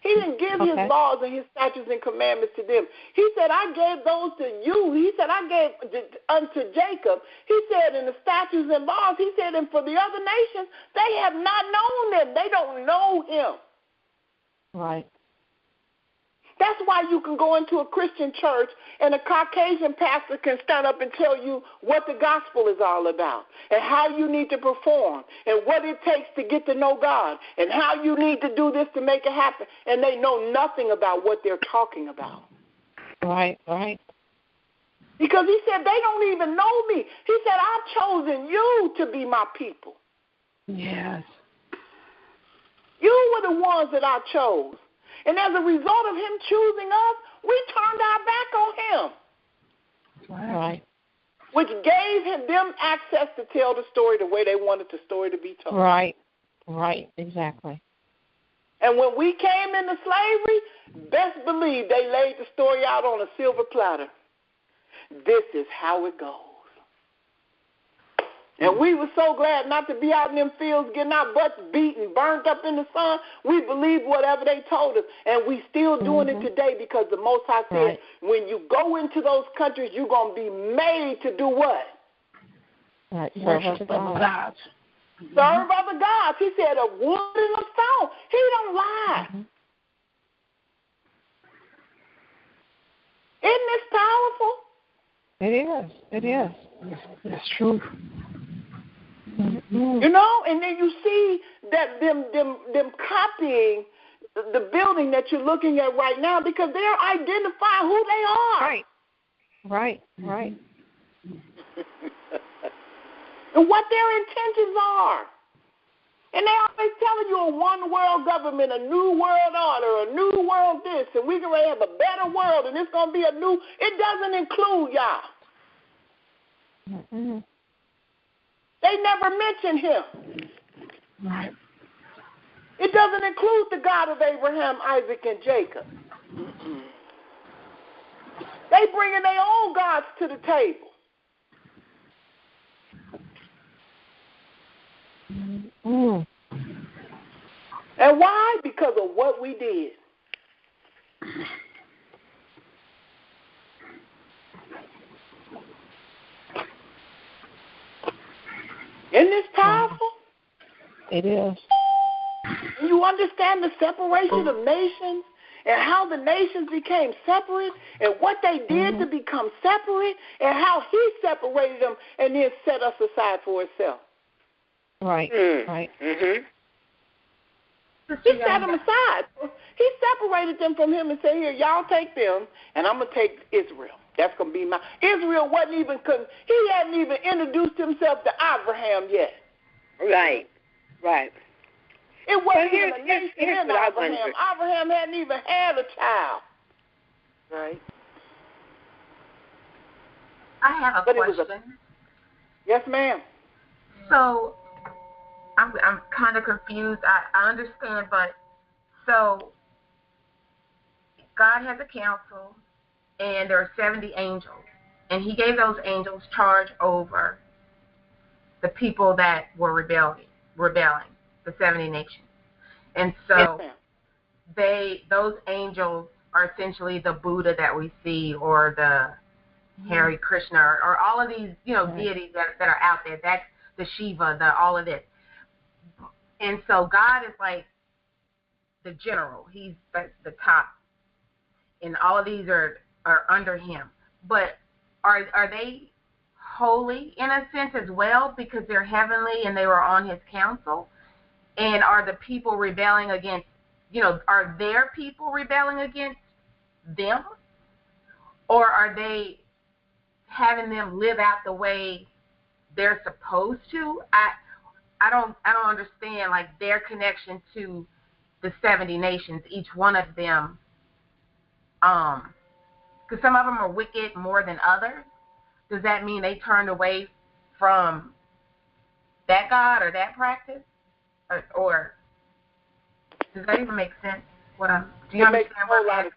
He didn't give his laws and his statutes and commandments to them. He said, I gave those to you. He said, I gave unto Jacob. He said, in the statutes and laws, he said, and for the other nations, they have not known them. They don't know him. Right. That's why you can go into a Christian church and a Caucasian pastor can stand up and tell you what the gospel is all about and how you need to perform and what it takes to get to know God and how you need to do this to make it happen. And they know nothing about what they're talking about. Right. Because he said, they don't even know me. He said, I've chosen you to be my people. Yes. You were the ones that I chose. And as a result of him choosing us, we turned our back on him. Right. Which gave them access to tell the story the way they wanted the story to be told. Right, exactly. And when we came into slavery, best believe they laid the story out on a silver platter. This is how it goes. And we were so glad not to be out in them fields getting our butts beaten, burnt up in the sun. We believed whatever they told us, and we still doing it today because the Most High said, when you go into those countries, you're going to be made to do what? Worship other gods. Serve other gods. He said a wood and a stone. He don't lie. Isn't this powerful? It is. It is. It's true. You know, and then you see that them copying the building that you're looking at right now because they're identifying who they are. Right. And what their intentions are. And they always telling you a one world government, a new world order, a new world this, and we're going to have a better world, and it's going to be a new. It doesn't include y'all. Mm-hmm. They never mention him. Right. It doesn't include the God of Abraham, Isaac, and Jacob. They bringing their own gods to the table. Mm. And why? Because of what we did. Isn't this powerful? It is. You understand the separation of nations and how the nations became separate and what they did to become separate and how he separated them and then set us aside for himself. Right, right. Mm-hmm. He set them aside. He separated them from him and said, here, y'all take them, and I'm going to take Israel. That's going to be my... Israel wasn't even... He hadn't even introduced himself to Abraham yet. Right. It wasn't even a nation in Abraham. Abraham hadn't even had a child. Right. I have a question. Yes, ma'am. So... I'm kind of confused. I understand, but so God has a council, and there are 70 angels, and he gave those angels charge over the people that were rebelling, the 70 nations. And so those angels are essentially the Buddha that we see, or the Hare Krishna, or all of these, deities that are out there. That's the Shiva, all of this. And so God is like the general. He's the top. And all of these are under him. But are they holy in a sense as well, because they're heavenly and they were on his council? And are the people rebelling against, are their people rebelling against them? Or are they having them live out the way they're supposed to? I don't understand, like, their connection to the 70 nations, each one of them. Because some of them are wicked more than others. Does that mean they turned away from that God or that practice? Or does that even make sense? Do you understand what I'm asking?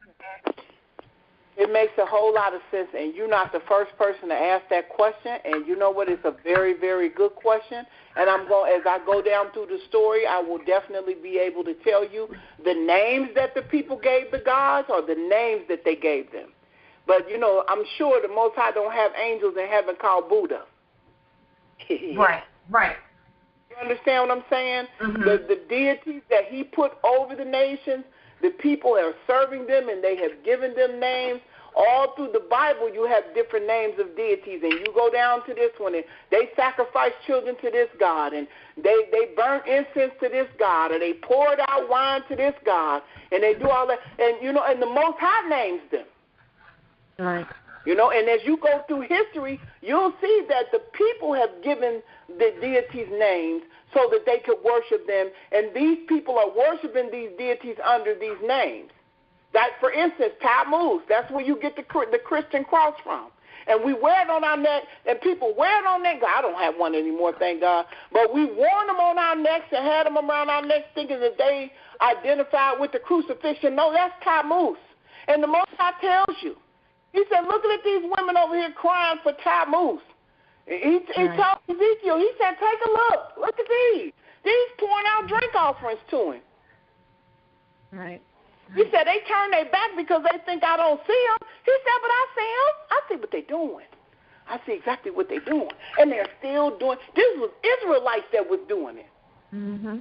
It makes a whole lot of sense, and you're not the first person to ask that question, and you know what? It's a very, very good question, and as I go down through the story, I will definitely be able to tell you the names that the people gave the gods or the names that they gave them. But, I'm sure the Most High don't have angels in heaven called Buddha. Right. You understand what I'm saying? Mm-hmm. The deities that he put over the nations, the people are serving them, and they have given them names. All through the Bible, you have different names of deities, and you go down to this one, and they sacrifice children to this God, and they burn incense to this God, or they poured out wine to this God, and they do all that, and the Most High names them. Right. And as you go through history, you'll see that the people have given the deities names so that they could worship them, and these people are worshiping these deities under these names. Like, for instance, Tammuz, that's where you get the Christian cross from. And we wear it on our neck, and people wear it on their neck. I don't have one anymore, thank God. But we wore them on our necks and had them around our necks thinking that they identified with the crucifixion. No, that's Tammuz. And the Most High tells you. He said, looking at these women over here crying for Tammuz. He told Ezekiel, he said, take a look. Look at these. These pouring out drink offerings to him. Right. He said they turn their back because they think I don't see them. He said, but I see them. I see what they're doing. I see exactly what they're doing. And they're still doing. This was Israelites that was doing it. Mm-hmm.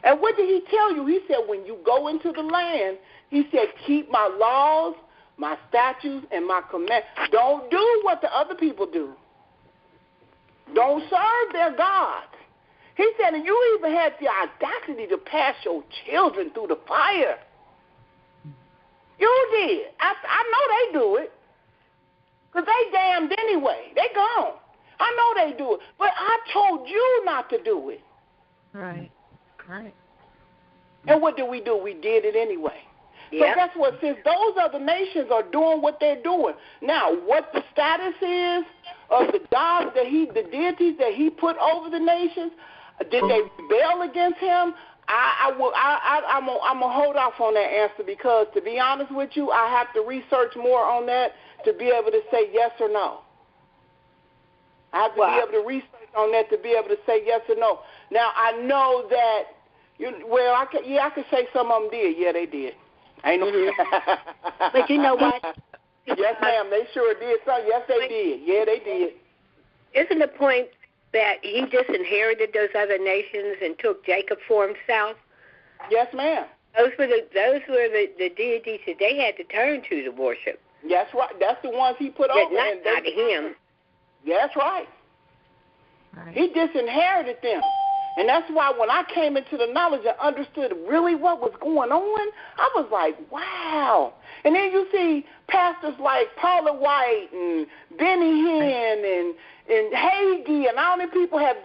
And what did he tell you? He said, when you go into the land, he said, keep my laws, my statutes, and my commandments. Don't do what the other people do. Don't serve their gods. He said, and you even had the audacity to pass your children through the fire. You did. I know they do it. Because they damned anyway. They gone. I know they do it. But I told you not to do it. Right. Right. And what did we do? We did it anyway. Yep. So guess what? Since those other nations are doing what they're doing, now what the status is of the gods that the deities that he put over the nations, did they rebel against him? I'm gonna hold off on that answer because, to be honest with you, I have to research more on that to be able to say yes or no. I have to be able to research on that to be able to say yes or no. Now I know that I could say some of them did. Yeah, they did. Ain't no. But you know what? Yes, ma'am. They sure did. So yes, they did. Yeah, they did. Isn't the point that he just inherited those other nations and took Jacob for himself? Yes, ma'am. Those were the deities that they had to turn to worship. That's right. That's the ones he put over. Not him. That's right. He disinherited them. And that's why when I came into the knowledge and understood really what was going on, I was like, wow. And then you see pastors like Paula White and Benny Hinn and Hagee and all these people have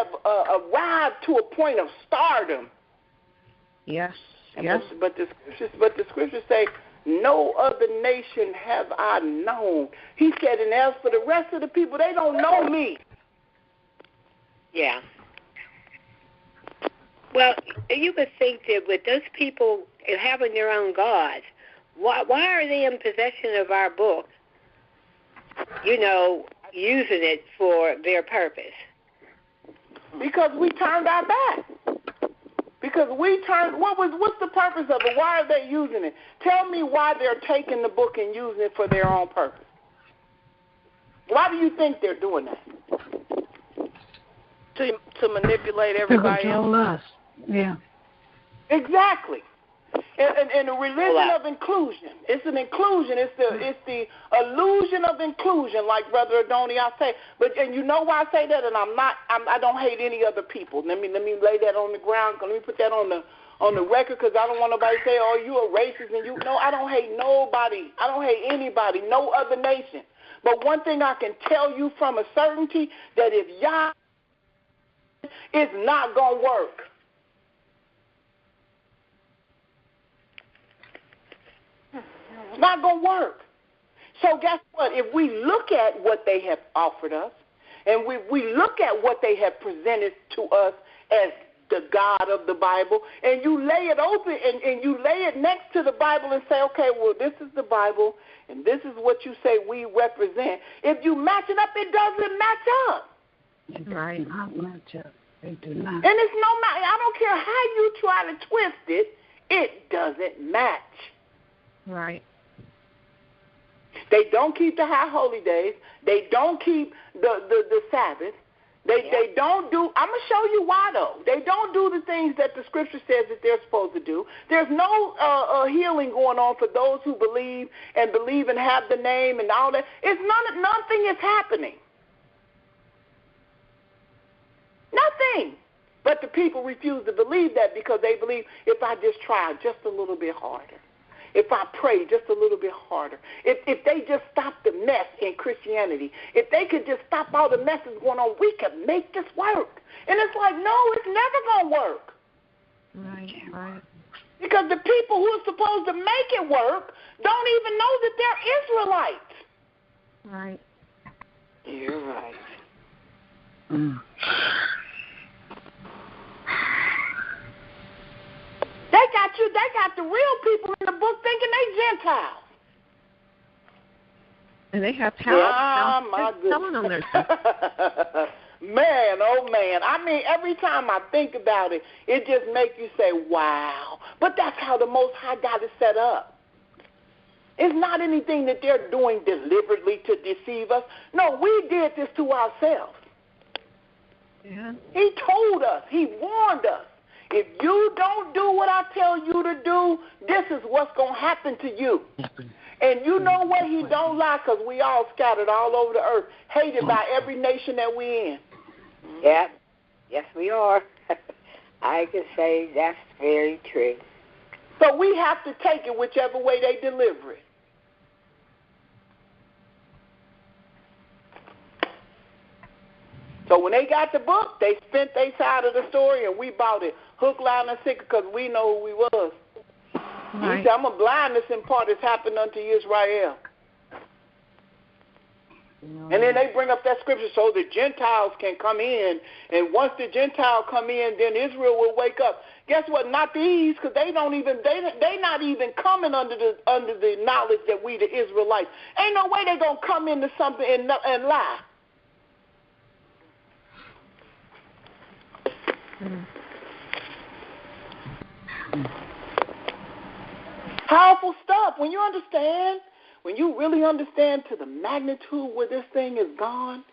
arrived to a point of stardom. Yes. But the scriptures say, no other nation have I known. He said, and as for the rest of the people, they don't know me. Yeah. Well, you would think that with those people having their own gods, why are they in possession of our book, using it for their purpose? Because we turned our back. Because what's the purpose of it? Why are they using it? Tell me why they're taking the book and using it for their own purpose. Why do you think they're doing that? To manipulate everybody else. Yeah. Exactly. And the religion of inclusion. It's an inclusion. It's the illusion of inclusion, like Brother Adoni I say. And you know why I say that? And I don't hate any other people. Let me lay that on the ground. Let me put that on the record, because I don't want nobody to say, oh, you a racist and you. No, I don't hate nobody. I don't hate anybody. No other nation. But one thing I can tell you from a certainty, that if y'all, it's not going to work. It's not going to work. So guess what? If we look at what they have offered us, and we look at what they have presented to us as the God of the Bible, and you lay it open and you lay it next to the Bible and say, okay, well, this is the Bible, and this is what you say we represent. If you match it up, it doesn't match up. It does not match up. They do not. And it's no matter. I don't care how you try to twist it, it doesn't match. Right. They don't keep the high holy days. They don't keep the Sabbath. They don't do. I'm gonna show you why though. They don't do the things that the Scripture says that they're supposed to do. There's no healing going on for those who believe and have the name and all that. Nothing is happening. Nothing. But the people refuse to believe that because they believe if I just try just a little bit harder, if I pray just a little bit harder, if they just stop the mess in Christianity, if they could just stop all the messes going on, we could make this work. And it's like, no, it's never going to work. Right. Because the people who are supposed to make it work don't even know that they're Israelites. Right. You're right. Mm. They got the real people in the book thinking they Gentiles. And they have talent on their side. Man, oh man. I mean, every time I think about it, it just makes you say, wow. But that's how the Most High got it set up. It's not anything that they're doing deliberately to deceive us. No, we did this to ourselves. Yeah. He told us. He warned us. If you don't do what I tell you to do, this is what's going to happen to you. And you know what? He don't lie, because we all scattered all over the earth, hated by every nation that we in. Yeah. Yes, we are. I can say that's very true. So we have to take it whichever way they deliver it. So when they got the book, they spent their side of the story, and we bought it hook, line, and sinker, because we know who we was. Right. He said, I'm a blindness in part has happened unto Yisrael. And then they bring up that scripture so the Gentiles can come in. And once the Gentiles come in, then Israel will wake up. Guess what? Not these, because they not even coming under the knowledge that we the Israelites. Ain't no way they gonna come into something and lie. Powerful stuff. When you really understand to the magnitude where this thing is gone,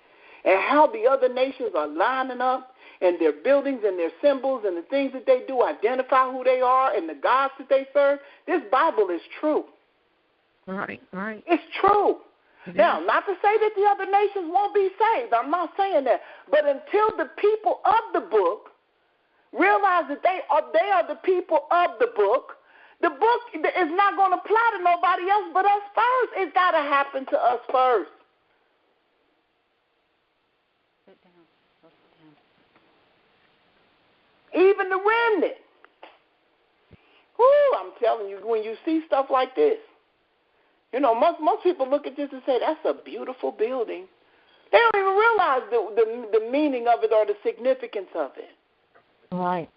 and how the other nations are lining up, and their buildings and their symbols and the things that they do identify who they are and the gods that they serve, this Bible is true. Right. It's true. Now, not to say that the other nations won't be saved. I'm not saying that. But until the people of the book realize that they are the people of the book is not going to apply to nobody else but us first. It's got to happen to us first. Sit down. Even the remnant. Whoo, I'm telling you, when you see stuff like this, you know, most people look at this and say, that's a beautiful building. They don't even realize the meaning of it or the significance of it. Right.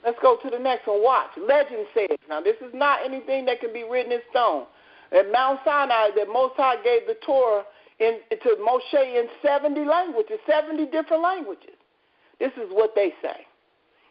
Let's go to the next one. Watch. Legend says, now this is not anything that can be written in stone. At Mount Sinai, that Most High gave the Torah to Moshe in 70 languages, 70 different languages. This is what they say.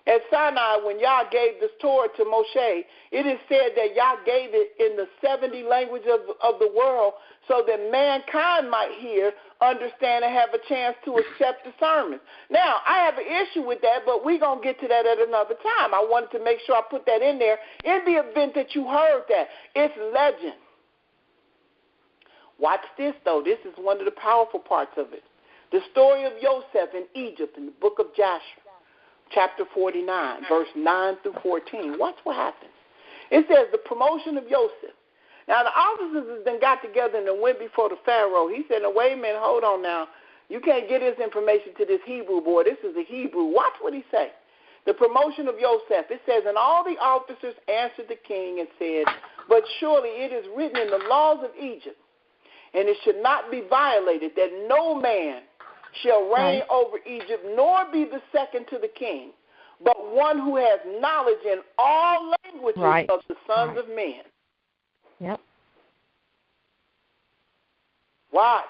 At Sinai, when Yah gave this Torah to Moshe, it is said that Yah gave it in the 70 languages of the world so that mankind might hear, understand, and have a chance to accept the sermons. Now, I have an issue with that, but we're going to get to that at another time. I wanted to make sure I put that in there in the event that you heard that. It's legend. Watch this, though. This is one of the powerful parts of it. The story of Joseph in Egypt in the book of Joshua. Chapter 49, verse 9 through 14. Watch what happens. It says the promotion of Joseph. Now, the officers then got together and went before the Pharaoh. He said, now, wait a minute, hold on now. You can't get this information to this Hebrew boy. This is a Hebrew. Watch what he say. The promotion of Joseph. It says, and all the officers answered the king and said, but surely it is written in the laws of Egypt, and it should not be violated, that no man shall reign over Egypt, nor be the second to the king, but one who has knowledge in all languages of the sons of men. Yep. Watch.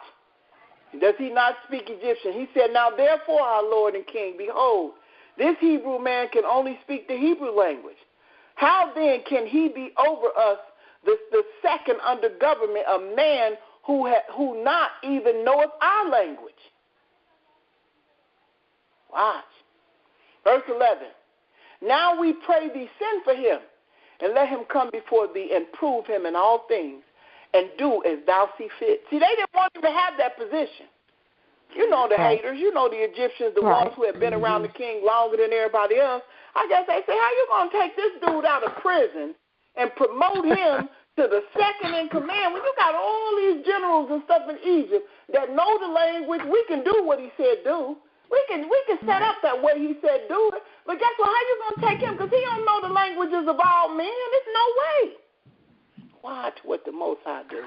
Does he not speak Egyptian? He said, now therefore, our Lord and King, behold, this Hebrew man can only speak the Hebrew language. How then can he be over us, the second under government, a man who not even knoweth our language? Watch. Verse 11. Now we pray thee, send for him, and let him come before thee, and prove him in all things, and do as thou see fit. See, they didn't want him to have that position. You know the haters. You know the Egyptians, the ones who have been around the king longer than everybody else. I guess they say, how you going to take this dude out of prison and promote him to the second in command when you got all these generals and stuff in Egypt that know the language? We can do what he said do. We can set up that way he said do it. But guess what? How you going to take him? Because he don't know the languages of all men. There's no way. Watch what the Most High do.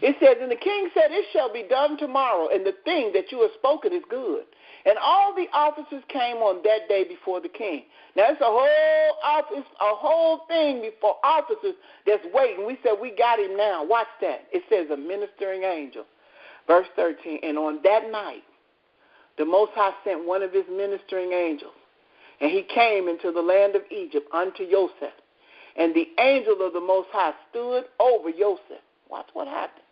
It says, and the king said, it shall be done tomorrow, and the thing that you have spoken is good. And all the officers came on that day before the king. Now, it's a whole thing before officers that's waiting. We said, we got him now. Watch that. It says a ministering angel. Verse 13, and on that night, the Most High sent one of his ministering angels, and he came into the land of Egypt unto Joseph. And the angel of the Most High stood over Joseph. Watch what happened.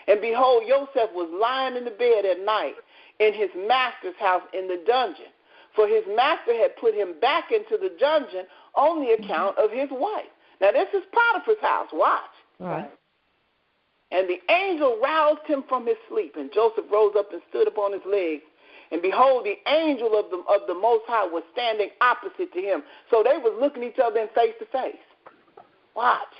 And behold, Joseph was lying in the bed at night in his master's house in the dungeon, for his master had put him back into the dungeon on the account of his wife. Now, this is Potiphar's house. Watch. Right. And the angel roused him from his sleep, and Joseph rose up and stood upon his legs. And behold, the angel of the Most High was standing opposite to him. So they was looking each other in face to face. Watch.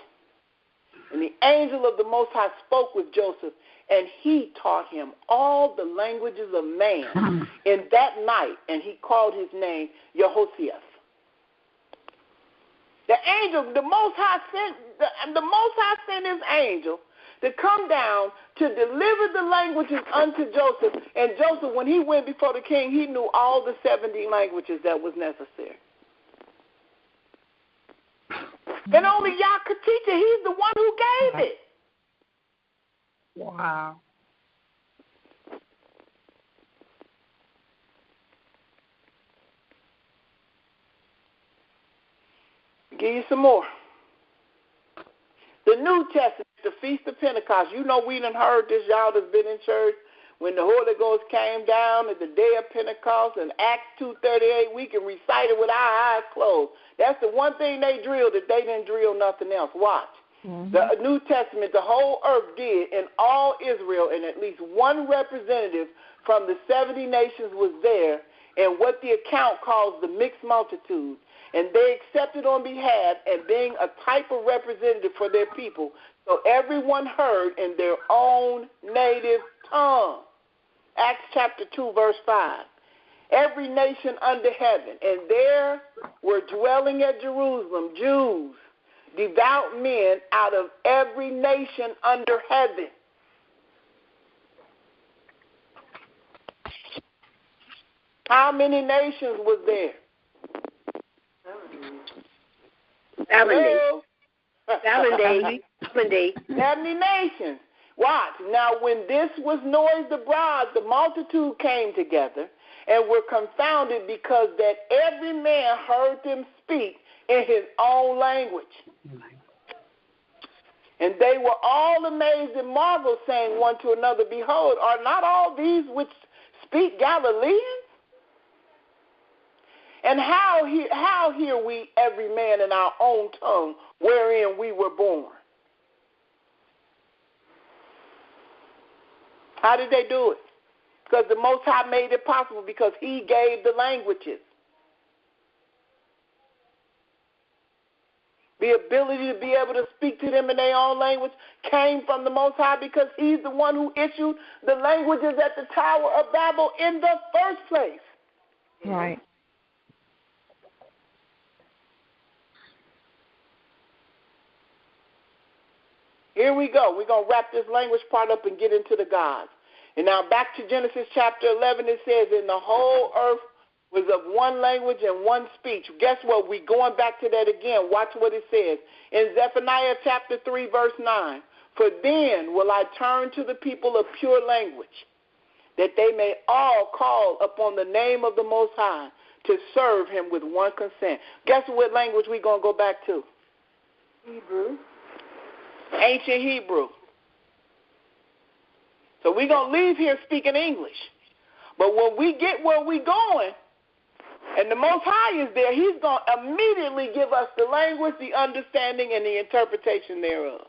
And the angel of the Most High spoke with Joseph, and he taught him all the languages of man in that night, and he called his name Yehoshaphat. The angel, the Most High sent his angel to come down to deliver the languages unto Joseph. And Joseph, when he went before the king, he knew all the 70 languages that was necessary. And only Yah could teach it. He's the one who gave it. Wow. Give you some more. The New Testament, the Feast of Pentecost. You know we done heard this, y'all that's been in church, when the Holy Ghost came down at the day of Pentecost in Acts 2:38, we can recite it with our eyes closed. That's the one thing they drilled that they didn't drill nothing else. Watch. Mm-hmm. The New Testament, the whole earth did, and all Israel, and at least one representative from the 70 nations was there, and what the account calls the mixed multitude. And they accepted on behalf and being a type of representative for their people, so everyone heard in their own native tongue. Acts chapter 2, verse 5. Every nation under heaven, and there were dwelling at Jerusalem Jews, devout men out of every nation under heaven. How many nations was there? 70 nations. Watch. Now, when this was noised abroad, the multitude came together and were confounded, because that every man heard them speak in his own language. And they were all amazed and marveled, saying one to another, behold, are not all these which speak Galileans? And how hear we every man in our own tongue wherein we were born? How did they do it? Because the Most High made it possible, because he gave the languages. The ability to be able to speak to them in their own language came from the Most High, because he's the one who issued the languages at the Tower of Babel in the first place. Right. Here we go. We're going to wrap this language part up and get into the gods. And now back to Genesis chapter 11, it says, and the whole earth was of one language and one speech. Guess what? We're going back to that again. Watch what it says. In Zephaniah chapter 3, verse 9, for then will I turn to the people a pure language, that they may all call upon the name of the Most High to serve him with one consent. Guess what language we're going to go back to? Hebrew. Ancient Hebrew. So we're going to leave here speaking English. But when we get where we're going, and the Most High is there, he's going to immediately give us the language, the understanding, and the interpretation thereof.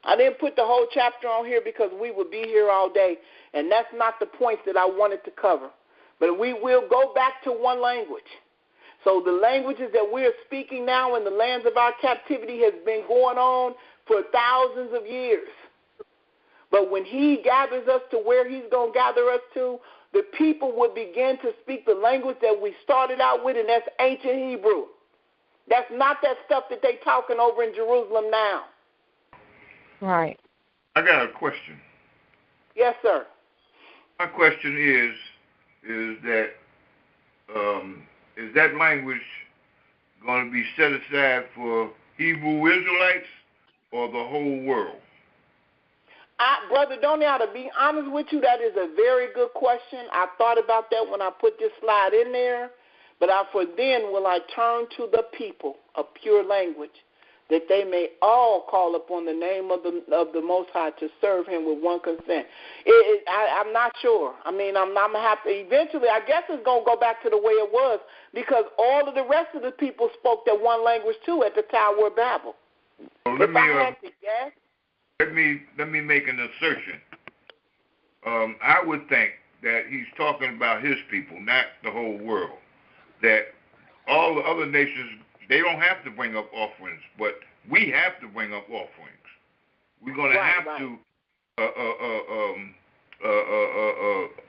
I didn't put the whole chapter on here because we would be here all day, and that's not the points that I wanted to cover. But we will go back to one language. So the languages that we're speaking now in the lands of our captivity has been going on for thousands of years. But when he gathers us to where he's going to gather us to, the people will begin to speak the language that we started out with, and that's ancient Hebrew. That's not that stuff that they talking over in Jerusalem now. Right. I got a question. Yes, sir. My question is that language going to be set aside for Hebrew Israelites or the whole world? Brother Donnie, to be honest with you, that is a very good question. I thought about that when I put this slide in there. But for then will I turn to the people a pure language, that they may all call upon the name of the Most High to serve him with one consent. I'm not sure. I mean, I'm going to have to eventually, I guess it's going to go back to the way it was, because all of the rest of the people spoke that one language too at the Tower of Babel. Well, let me make an assertion. I would think that he's talking about his people, not the whole world. That all the other nations, they don't have to bring up offerings, but we have to bring up offerings. We're going to have to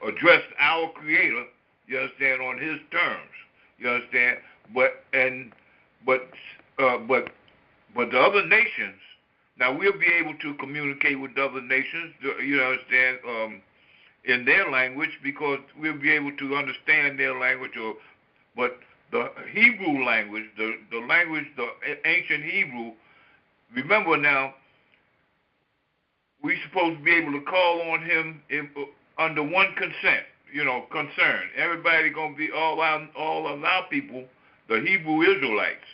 address our Creator, you understand, on His terms, you understand. But the other nations, now we'll be able to communicate with the other nations, you understand, in their language, because we'll be able to understand their language. But the Hebrew language, the language, the ancient Hebrew, remember now, we're supposed to be able to call on him under one consent, concern. Everybody going to be all of our people, the Hebrew Israelites.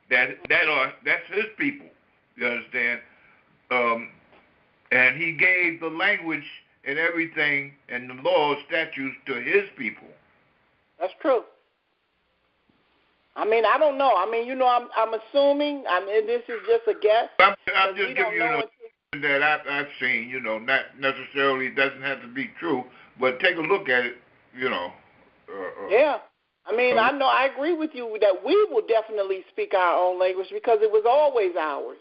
That's his people. You understand? And he gave the language and everything and the laws, statutes to his people. That's true. I mean, I don't know. I mean, I'm assuming. I mean, this is just a guess. I'm just giving you that I've seen. Not necessarily doesn't have to be true, but take a look at it. Yeah. I mean, I know. I agree with you that we will definitely speak our own language because it was always ours.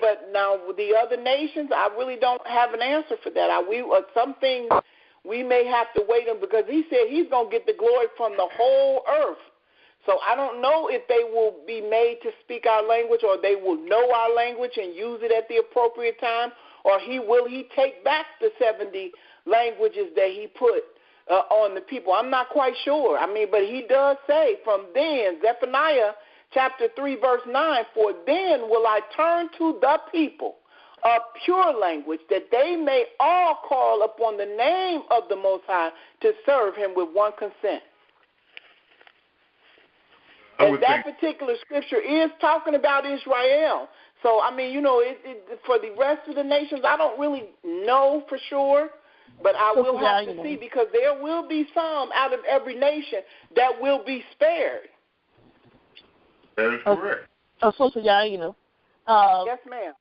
But now with the other nations, I really don't have an answer for that. Some things we may have to wait on, because he said he's going to get the glory from the whole earth. So I don't know if they will be made to speak our language, or they will know our language and use it at the appropriate time, or will he take back the 70 languages that he put on the people? I'm not quite sure. I mean, but he does say from then, Zephaniah chapter 3, verse 9, for then will I turn to the people a pure language, that they may all call upon the name of the Most High to serve him with one consent. And that particular scripture is talking about Israel. So, I mean, for the rest of the nations, I don't really know for sure, but I will have to see, because there will be some out of every nation that will be spared. That is correct. Sister Yaina. Yes, ma'am.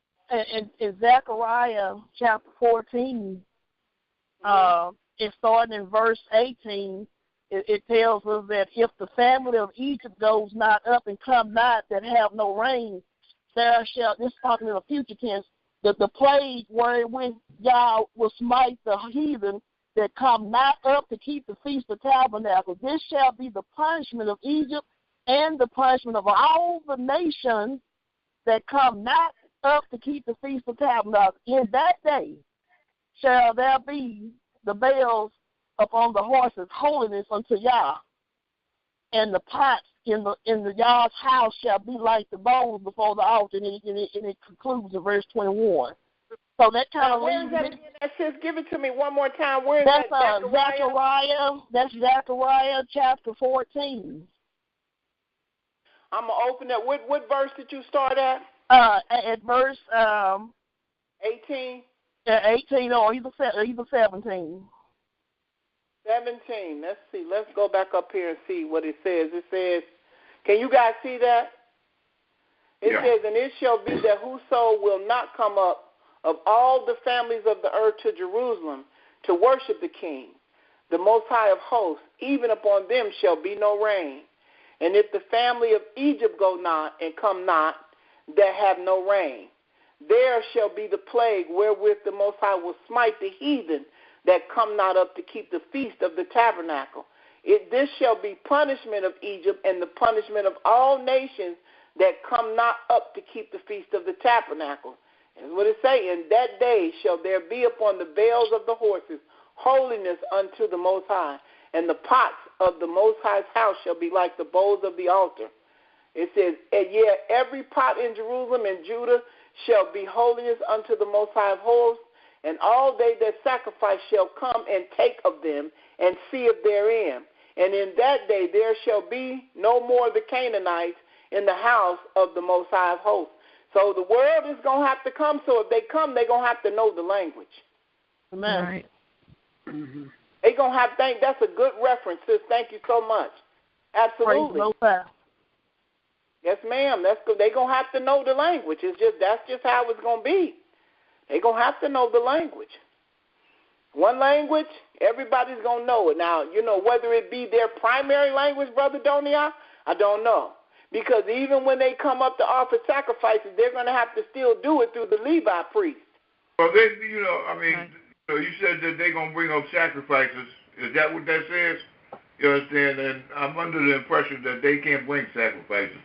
In Zachariah chapter 14, it starting in verse 18, it tells us that if the family of Egypt goes not up and come not, that have no rain, there shall, this is talking in the future tense, that the plague wherewith Yah will smite the heathen that come not up to keep the feast of tabernacles. This shall be the punishment of Egypt and the punishment of all the nations that come not up to keep the feast of tabernacles. In that day shall there be the bells upon the horses, holiness unto Yah, and the pots in the Yah's house shall be like the bowls before the altar, and it concludes in verse 21. So that kind of where is that again? Sis, give it to me one more time. Where is that? Zachariah. That's Zachariah chapter 14. I'm gonna open that. What verse did you start at? At verse 18. 18 or either 17. 17. Let's see. Let's go back up here and see what it says. It says, can you guys see that? It says, and it shall be that whoso will not come up of all the families of the earth to Jerusalem to worship the King, the Most High of hosts, even upon them shall be no rain. And if the family of Egypt go not and come not, that have no rain, there shall be the plague wherewith the Most High will smite the heathen that come not up to keep the feast of the tabernacle. This shall be punishment of Egypt and the punishment of all nations that come not up to keep the feast of the tabernacle. That's what it says. In that day shall there be upon the bells of the horses holiness unto the Most High. And the pots of the Most High's house shall be like the bowls of the altar. It says, and yet every pot in Jerusalem and Judah shall be holiness unto the Most High of hosts, and all they that sacrifice shall come and take of them and see of therein. And in that day there shall be no more the Canaanites in the house of the Most High of hosts. So the world is going to have to come. So if they come, they're going to have to know the language. Amen. Right. Mm-hmm. They're going to have to think. That's a good reference, sis. Thank you so much. Absolutely. Yes, ma'am. That's good. They're going to have to know the language. That's just how it's going to be. They're going to have to know the language. One language, everybody's going to know it. Now, whether it be their primary language, Brother Donia, I don't know. Because even when they come up to offer sacrifices, they're going to have to still do it through the Levi priest. Well, you said that they're going to bring up sacrifices. Is that what that says? You understand? And I'm under the impression that they can't bring sacrifices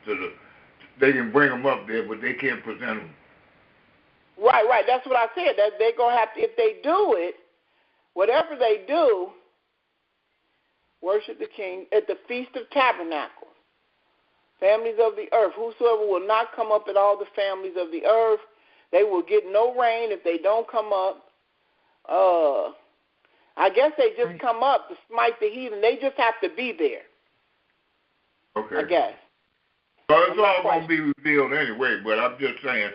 they can bring them up there, but they can't present them. Right. That's what I said. That they're going to have to, if they do it, whatever they do, worship the King at the Feast of Tabernacles. Families of the earth, whosoever will not come up at all the families of the earth, they will get no rain if they don't come up. I guess they just come up to smite the heathen. They just have to be there. Okay. I guess. Well, it's all going to be revealed anyway, but I'm just saying,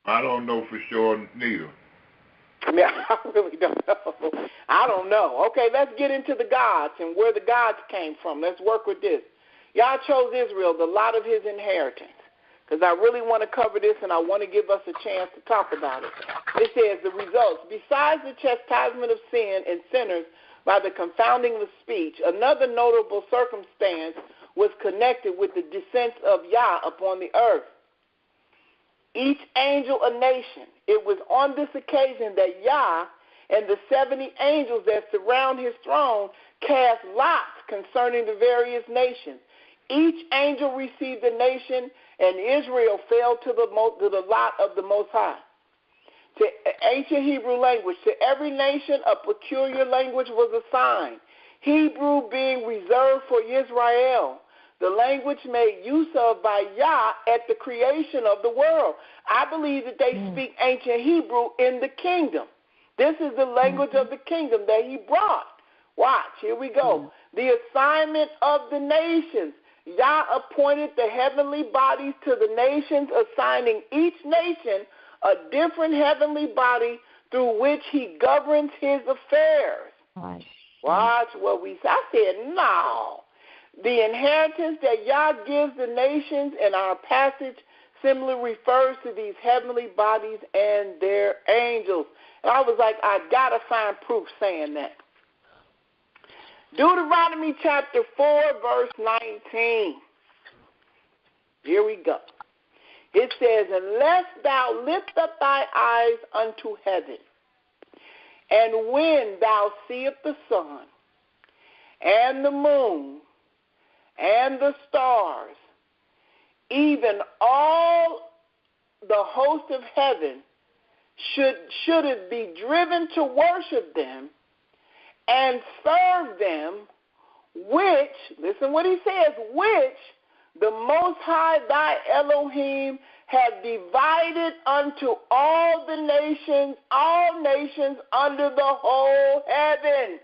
I don't know for sure neither. I really don't know. I don't know. Okay, let's get into the gods and where the gods came from. Let's work with this. Yah chose Israel, the lot of his inheritance, because I really want to cover this and I want to give us a chance to talk about it. It says the results. Besides the chastisement of sin and sinners by the confounding of speech, another notable circumstance was connected with the descent of Yah upon the earth. Each angel a nation. It was on this occasion that Yah and the 70 angels that surround his throne cast lots concerning the various nations. Each angel received a nation, and Israel fell to the lot of the Most High. To ancient Hebrew language, to every nation a peculiar language was assigned, Hebrew being reserved for Yisrael, the language made use of by Yah at the creation of the world. I believe that they speak ancient Hebrew in the kingdom. This is the language of the kingdom that he brought. Watch, here we go. The assignment of the nations. Yah appointed the heavenly bodies to the nations, assigning each nation a different heavenly body through which he governs his affairs. Right. Watch what we say. I said, no. The inheritance that Yah gives the nations in our passage similarly refers to these heavenly bodies and their angels. And I was like, I got to find proof saying that. Deuteronomy chapter 4, verse 19. Here we go. It says, unless thou lift up thy eyes unto heaven, and when thou seest the sun, and the moon, and the stars, even all the host of heaven, should it be driven to worship them, and serve them, which, listen what he says, which the Most High thy Elohim have divided unto all nations under the whole heaven.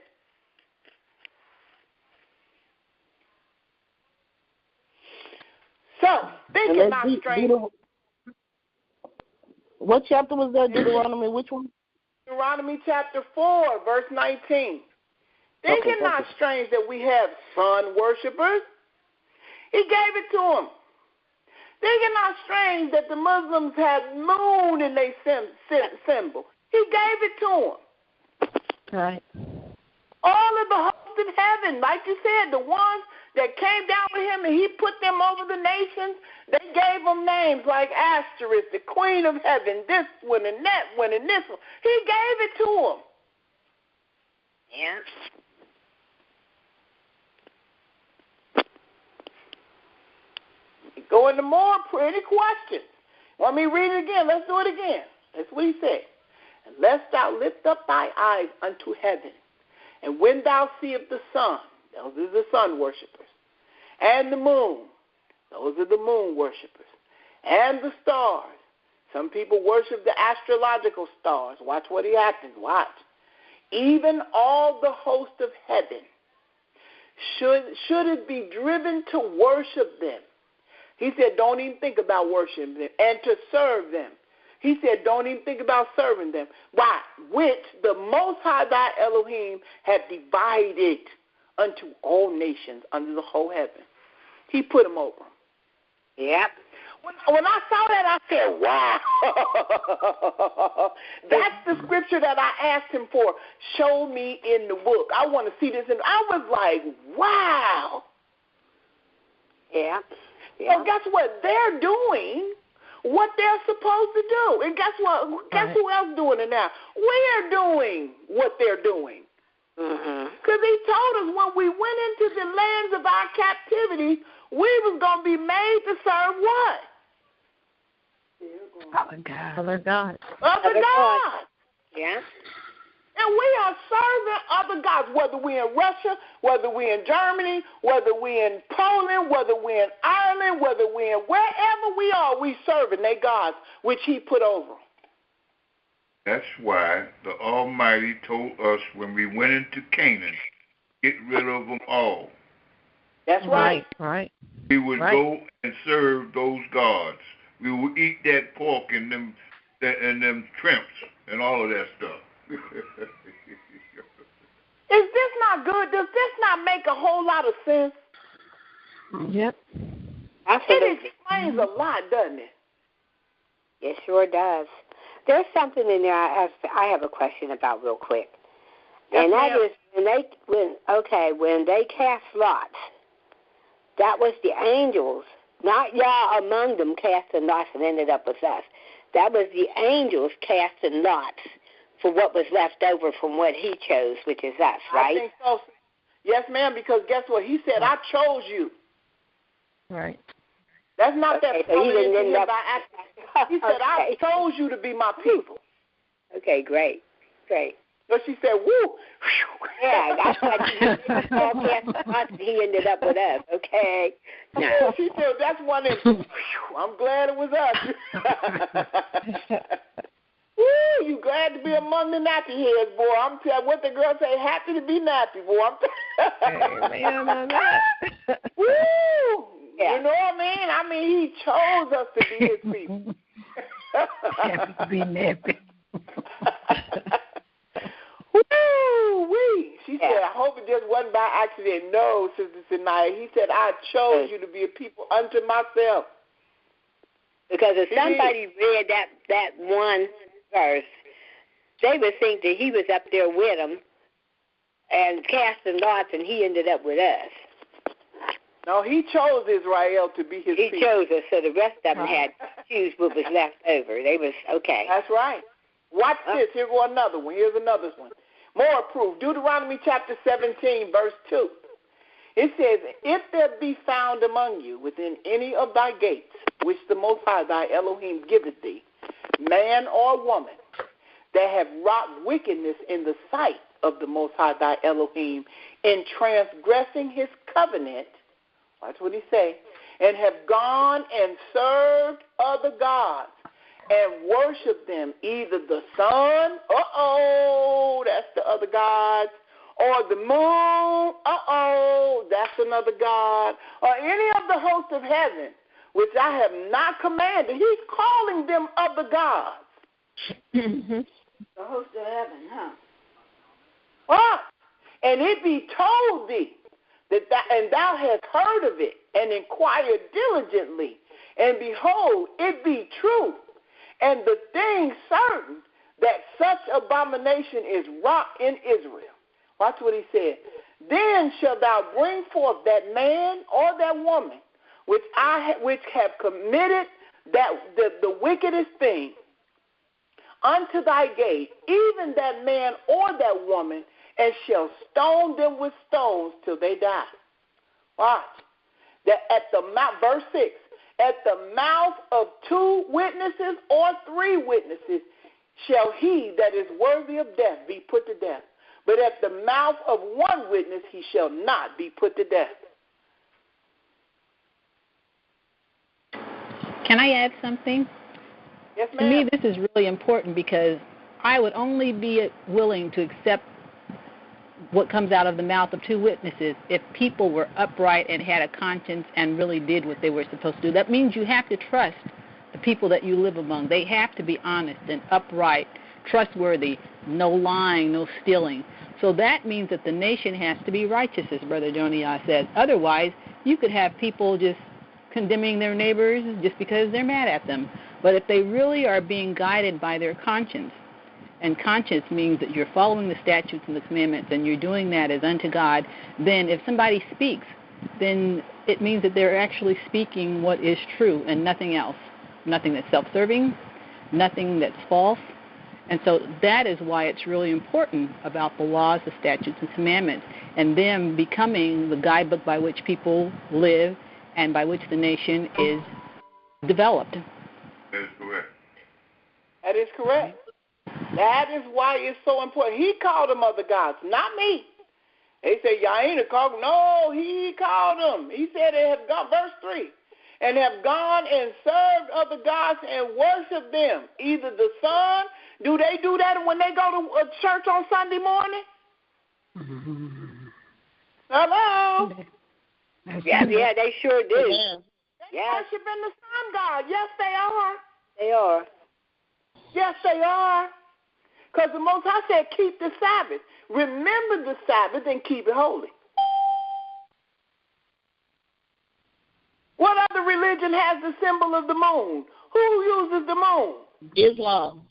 So, think it not strange. What chapter was that, Deuteronomy? Which one? Deuteronomy chapter 4, verse 19. Think it not strange that we have sun worshipers. He gave it to them. Think it not strange that the Muslims had moon in their symbol. He gave it to them. Right. All of the hosts of heaven, like you said, the ones that came down with him and he put them over the nations, they gave them names like Asterisk, the Queen of Heaven, this one and that one and this one. He gave it to them. Yeah. Go into more, any questions? Want me to read it again? Let's do it again. That's what he said. Unless thou lift up thy eyes unto heaven, And when thou seest the sun, those are the sun worshippers, and the moon, those are the moon worshippers, and the stars. Some people worship the astrological stars. Watch what happens. Watch. Even all the host of heaven, should it be driven to worship them. He said, don't even think about worshiping them and to serve them. He said, don't even think about serving them. Why? Which the Most High thy Elohim had divided unto all nations under the whole heaven. He put them over. Yep. When I saw that, I said, wow. That's the scripture that I asked him for. Show me in the book. I want to see this. And I was like, wow. Yeah. So guess what? They're doing what they're supposed to do. And guess what? Guess who else doing it now? We're doing what they're doing. Because he told us when we went into the lands of our captivity, we was going to be made to serve what? Other God. Other God. Other God. Yeah. And we are serving other gods, whether we're in Russia, whether we're in Germany, whether we're in Poland, whether we're in Ireland, whether we're in wherever we are, we serving their gods, which he put over. That's why the Almighty told us when we went into Canaan, get rid of them all. That's right. Right. We would go and serve those gods. We would eat that pork and them shrimps and all of that stuff. Is this not good? Does this not make a whole lot of sense? Yep. Absolutely. It explains a lot, doesn't it? It sure does. There's something in there I have a question about real quick. Yes, and that ma'am. is when they cast lots, that was the angels, not Yah among them casting lots and ended up with us. That was the angels casting lots for what was left over from what he chose, which is us, right? I think so. Yes, ma'am, because guess what? He said, I chose you. Right. That's not that so he didn't end up. by accident. He said, I chose you to be my people. Okay, great. So she said, woo. Yeah, that's what he ended up with us, okay? No. She said, that's one that, I'm glad it was us. Woo, you glad to be among the nappy heads, boy. I'm telling what the girl say, happy to be nappy, boy. Amen on that. Woo. Yeah. You know what I mean? I mean, he chose us to be his people. Happy to be nappy. Woo-wee. She said, I hope it just wasn't by accident. No, Sister Cincinnati. He said, I chose you to be a people unto myself. Because if somebody read that one verse, they would think that he was up there with them and casting lots, and he ended up with us. No, he chose Israel to be his people. He chose us, so the rest of them had to choose what was left over. They was, okay. That's right. Watch this. Here go another one. Here's another one. More proof. Deuteronomy chapter 17, verse 2. It says, if there be found among you within any of thy gates, which the Most High thy Elohim giveth thee, man or woman, that have wrought wickedness in the sight of the Most High thy Elohim, in transgressing his covenant, watch what he say, and have gone and served other gods, and worship them, either the sun, that's the other gods, or the moon, that's another god, or any of the hosts of heaven, which I have not commanded. He's calling them other gods. The host of heaven, huh? What? And it be told thee, and thou hast heard of it, and inquired diligently, and behold, it be true, and the thing certain, that such abomination is wrought in Israel. Watch what he said. Then shalt thou bring forth that man or that woman which have committed the wickedest thing unto thy gate, even that man or that woman, and shall stone them with stones till they die. Watch. That at the mouth, verse 6, at the mouth of 2 witnesses or 3 witnesses shall he that is worthy of death be put to death. but at the mouth of one witness he shall not be put to death. Can I add something? Yes, ma'am. To me, this is really important because I would only be willing to accept what comes out of the mouth of two witnesses if people were upright and had a conscience and really did what they were supposed to do. That means you have to trust the people that you live among. They have to be honest and upright, trustworthy, no lying, no stealing. So that means that the nation has to be righteous, as Brother Joniah says. Otherwise, you could have people just condemning their neighbors just because they're mad at them. But if they really are being guided by their conscience, and conscience means that you're following the statutes and the commandments and you're doing that as unto God, then if somebody speaks, then it means that they're actually speaking what is true and nothing else. Nothing that's self-serving, nothing that's false. And so that is why it's really important about the laws, the statutes, and commandments, and them becoming the guidebook by which people live and by which the nation is developed. That is correct. That is correct. That is why it's so important. He called them other gods, not me. They say, Yaina called them. No, he called them. He said they have gone, verse 3, and have gone and served other gods and worshiped them. Either the Son, do they do that when they go to church on Sunday morning? Hello? Yeah, they sure do. Yeah. They worshiping the sun god. Yes, they are. They are. Yes, they are. Because the Most High said, keep the Sabbath. Remember the Sabbath and keep it holy. What other religion has the symbol of the moon? Who uses the moon? Islam.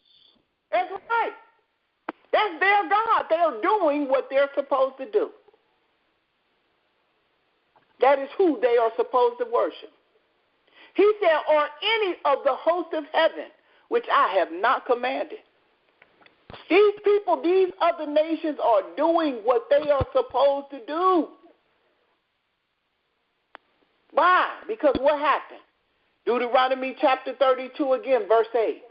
That's right. That's their God. They're doing what they're supposed to do. That is who they are supposed to worship. He said, or any of the host of heaven, which I have not commanded. These people, these other nations are doing what they are supposed to do. Why? Because what happened? Deuteronomy chapter 32 again, verse 8.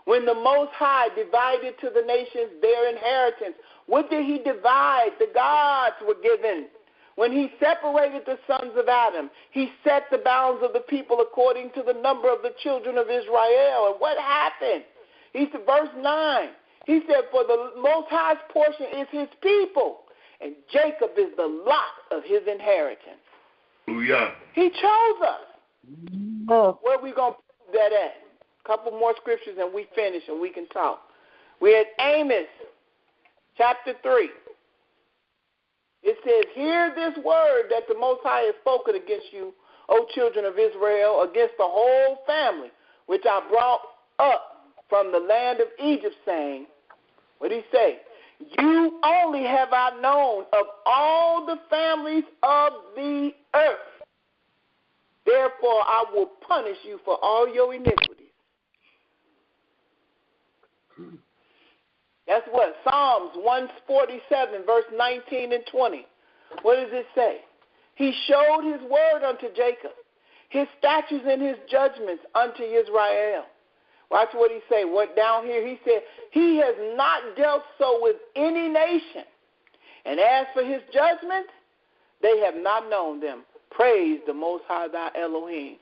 When the Most High divided to the nations their inheritance, what did he divide? The gods were given. When he separated the sons of Adam, he set the bounds of the people according to the number of the children of Israel. And what happened? He said, verse 9, he said, for the Most High's portion is his people, and Jacob is the lot of his inheritance. Hallelujah. He chose us. Where are we going to put that at? A couple more scriptures and we finish and we can talk. We had Amos chapter 3. It says, hear this word that the Most High has spoken against you, O children of Israel, against the whole family, which I brought up from the land of Egypt, saying, what did he say? You only have I known of all the families of the earth. Therefore, I will punish you for all your iniquities. That's what? Psalms 147, verse 19 and 20. What does it say? He showed his word unto Jacob, his statutes and his judgments unto Israel. Watch what he say. What down here? He said, he has not dealt so with any nation. And as for his judgments, they have not known them. Praise the Most High thy Elohim.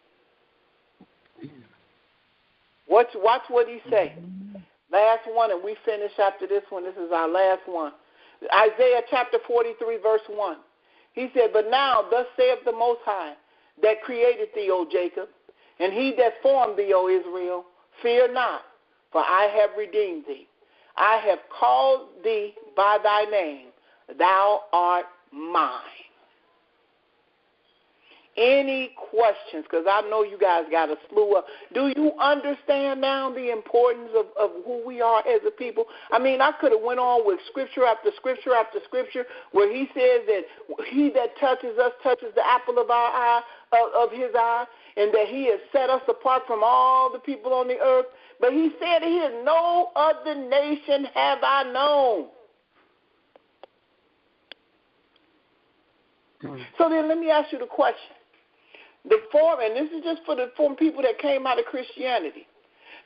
Watch what he say. Last one, and we finish after this one. This is our last one. Isaiah chapter 43, verse 1. He said, but now thus saith the Most High, that created thee, O Jacob, and he that formed thee, O Israel, fear not, for I have redeemed thee. I have called thee by thy name. Thou art mine. Any questions? Because I know you guys got a slew of. Do you understand now the importance of who we are as a people? I mean, I could have went on with scripture after scripture after scripture where he says that he that touches us touches the apple of our eye, of his eye, and that he has set us apart from all the people on the earth. But he said here, no other nation have I known. So then let me ask you the question. The form, and this is just for the form people that came out of Christianity.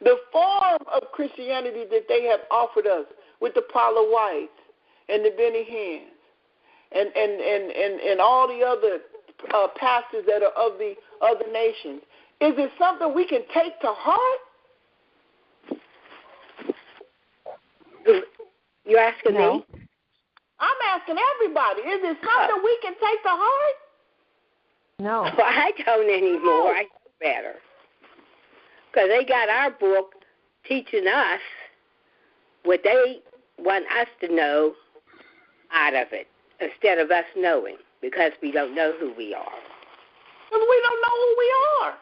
The form of Christianity that they have offered us with the Paula Whites and the Benny Hinn's and all the other pastors that are of the other nations? Is it something we can take to heart? You're asking me? I'm asking everybody. Is it something we can take to heart? No. Well, I don't anymore. I know better. Because they got our book teaching us what they want us to know out of it, instead of us knowing, because we don't know who we are. Because we don't know who we are.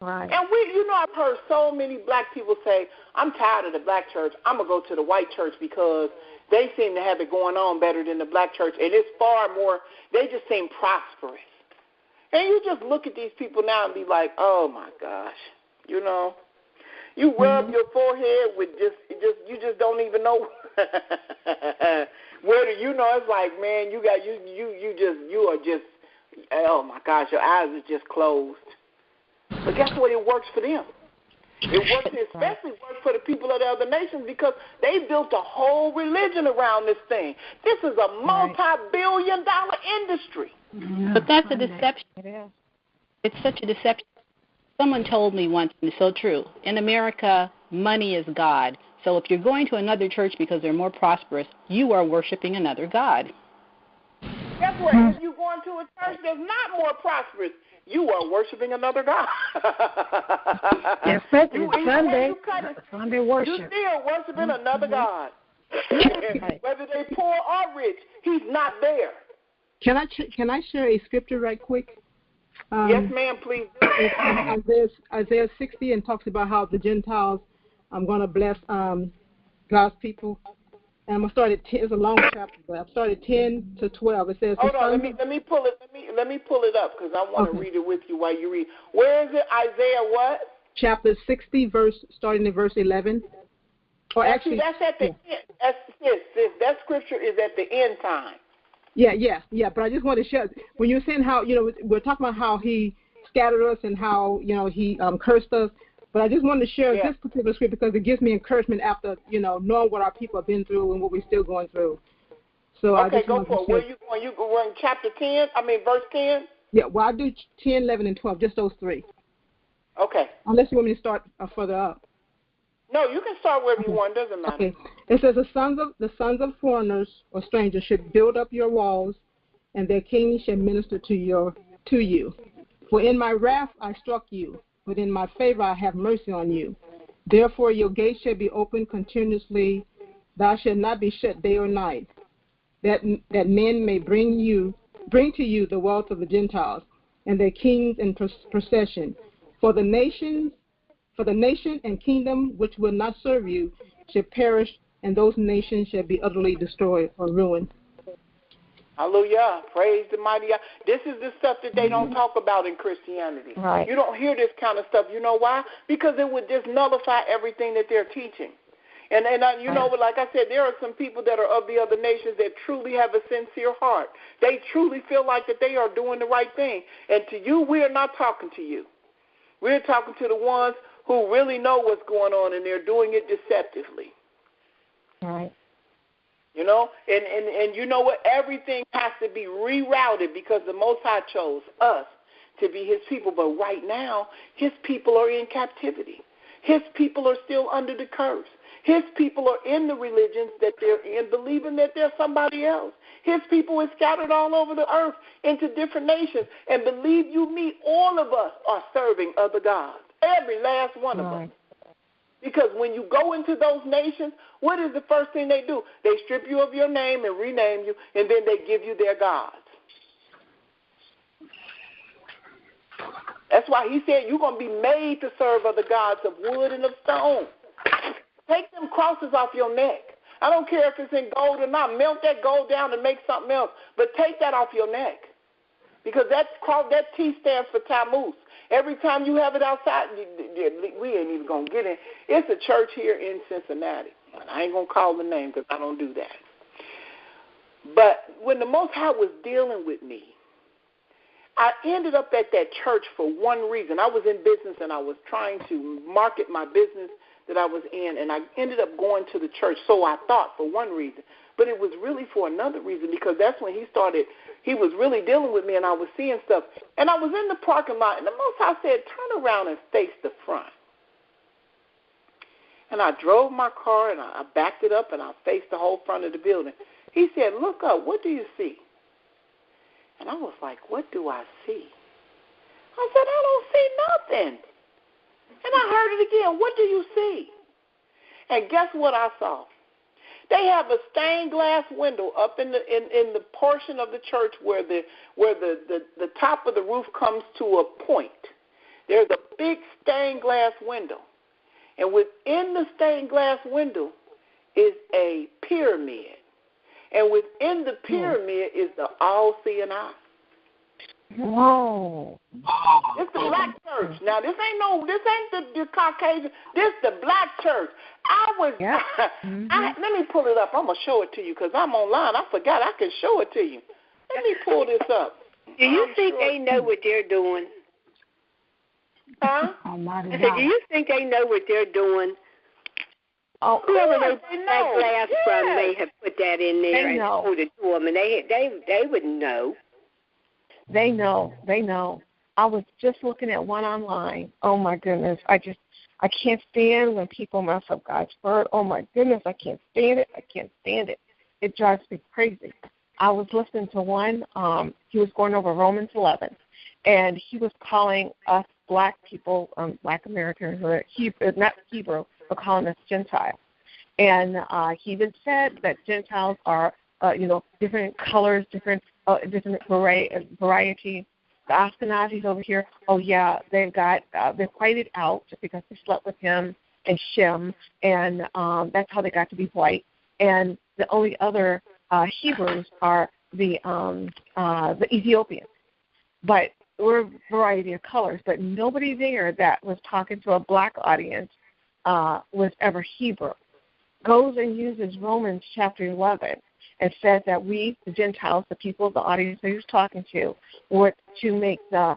Right. And I've heard so many black people say, I'm tired of the black church. I'm going to go to the white church because they seem to have it going on better than the black church. And it's far more, they just seem prosperous. And you just look at these people now and be like, oh, my gosh. You rub your forehead with you just don't even know where to, it's like, man, you are just, oh, my gosh, your eyes are just closed. But guess what? It works for them. It especially works for the people of the other nations because they built a whole religion around this thing. This is a multi-billion-dollar industry. Yeah. But that's a deception. It's such a deception. Someone told me once, and it's so true, in America, money is God. So if you're going to another church because they're more prosperous, you are worshiping another God. Guess what? If you're going to a church that's not more prosperous, you are worshiping another God. Yes, Sunday worship. You're still worshiping another God. Whether they poor or rich, he's not there. Can I share a scripture right quick? Yes, ma'am, please. Isaiah 60 and talks about how the Gentiles going to bless God's people. And I'm going to start at 10. It's a long chapter, but I've started 10 to 12. It says, hold on, let me pull it up because I want to read it with you while you read. Where is it? Isaiah what? Chapter 60, starting at verse 11. Or actually, that's at the end. That scripture is at the end time. Yeah. But I just want to share, when you're saying how, we're talking about how he scattered us and how, he cursed us. But I just wanted to share this particular scripture because it gives me encouragement after, knowing what our people have been through and what we're still going through. So okay, I just go for it. Where you going? You go in chapter 10? Verse 10? Yeah, well, I do 10, 11, and 12, just those three. Okay. Unless you want me to start further up. No, you can start wherever you want. Doesn't matter. Okay. It says the sons of foreigners or strangers should build up your walls, and their kings shall minister to you. For in my wrath I struck you, but in my favor I have mercy on you. Therefore your gates shall be open continuously. Thou shalt not be shut day or night, that men may bring to you the wealth of the Gentiles, and their kings in procession. For the nation and kingdom which will not serve you shall perish, and those nations shall be utterly destroyed or ruined. Hallelujah. Praise the mighty God. This is the stuff that they don't talk about in Christianity. Right. You don't hear this kind of stuff. You know why? Because it would just nullify everything that they're teaching. And but like I said, there are some people that are of the other nations that truly have a sincere heart. They truly feel like that they are doing the right thing. And to you, we are not talking to you. We're talking to the ones who really know what's going on, and they're doing it deceptively. Right. And you know what? Everything has to be rerouted because the Most High chose us to be his people. But right now, his people are in captivity. His people are still under the curse. His people are in the religions that they're in, believing that they're somebody else. His people are scattered all over the earth into different nations. And believe you me, all of us are serving other gods. Every last one of us. Because when you go into those nations, what is the first thing they do? They strip you of your name and rename you, and then they give you their gods. That's why he said you're going to be made to serve other gods of wood and of stone. Take them crosses off your neck. I don't care if it's in gold or not. Melt that gold down and make something else, but take that off your neck. Because that T stands for Tammuz. Every time you have it outside, we ain't even going to get in. It's a church here in Cincinnati. And I ain't going to call the name because I don't do that. But when the Most High was dealing with me, I ended up at that church for one reason. I was in business and I was trying to market my business that I was in, and I ended up going to the church, so I thought, for one reason. But it was really for another reason, because that's when he was really dealing with me, and I was seeing stuff. And I was in the parking lot, and the Most High said, turn around and face the front. And I drove my car, and I backed it up, and I faced the whole front of the building. He said, look up, what do you see? And I was like, what do I see? I said, I don't see nothing. And I heard it again, what do you see? And guess what I saw? They have a stained glass window up in the portion of the church where the top of the roof comes to a point. There's a big stained glass window. And within the stained glass window is a pyramid. And within the pyramid is the all-seeing eye. Whoa. It's the black church. Now, this ain't the Caucasian. This the black church. Let me pull it up. I'm going to show it to you because I'm online. I forgot I can show it to you. Let me pull this up. Do you think they know what they're doing? Huh? I said, do you think they know what they're doing? Oh, whoever that glass from may have put that in there and told it to them, and they would know. They know. I was just looking at one online. Oh, my goodness. I can't stand when people mess up God's word. Oh, my goodness. I can't stand it. It drives me crazy. I was listening to one. He was going over Romans 11, and he was calling us black people, black Americans, or not Hebrew, but calling us Gentiles. And he even said that Gentiles are, different colors, different variety. The Ashkenazis over here, they've whited out just because they slept with him and Shem, and that's how they got to be white. And the only other Hebrews are the Ethiopians. But we're a variety of colors, but nobody there that was talking to a black audience was ever Hebrew. Goes and uses Romans chapter 11 and says that we, the Gentiles, the people of the audience that he was talking to, were to make the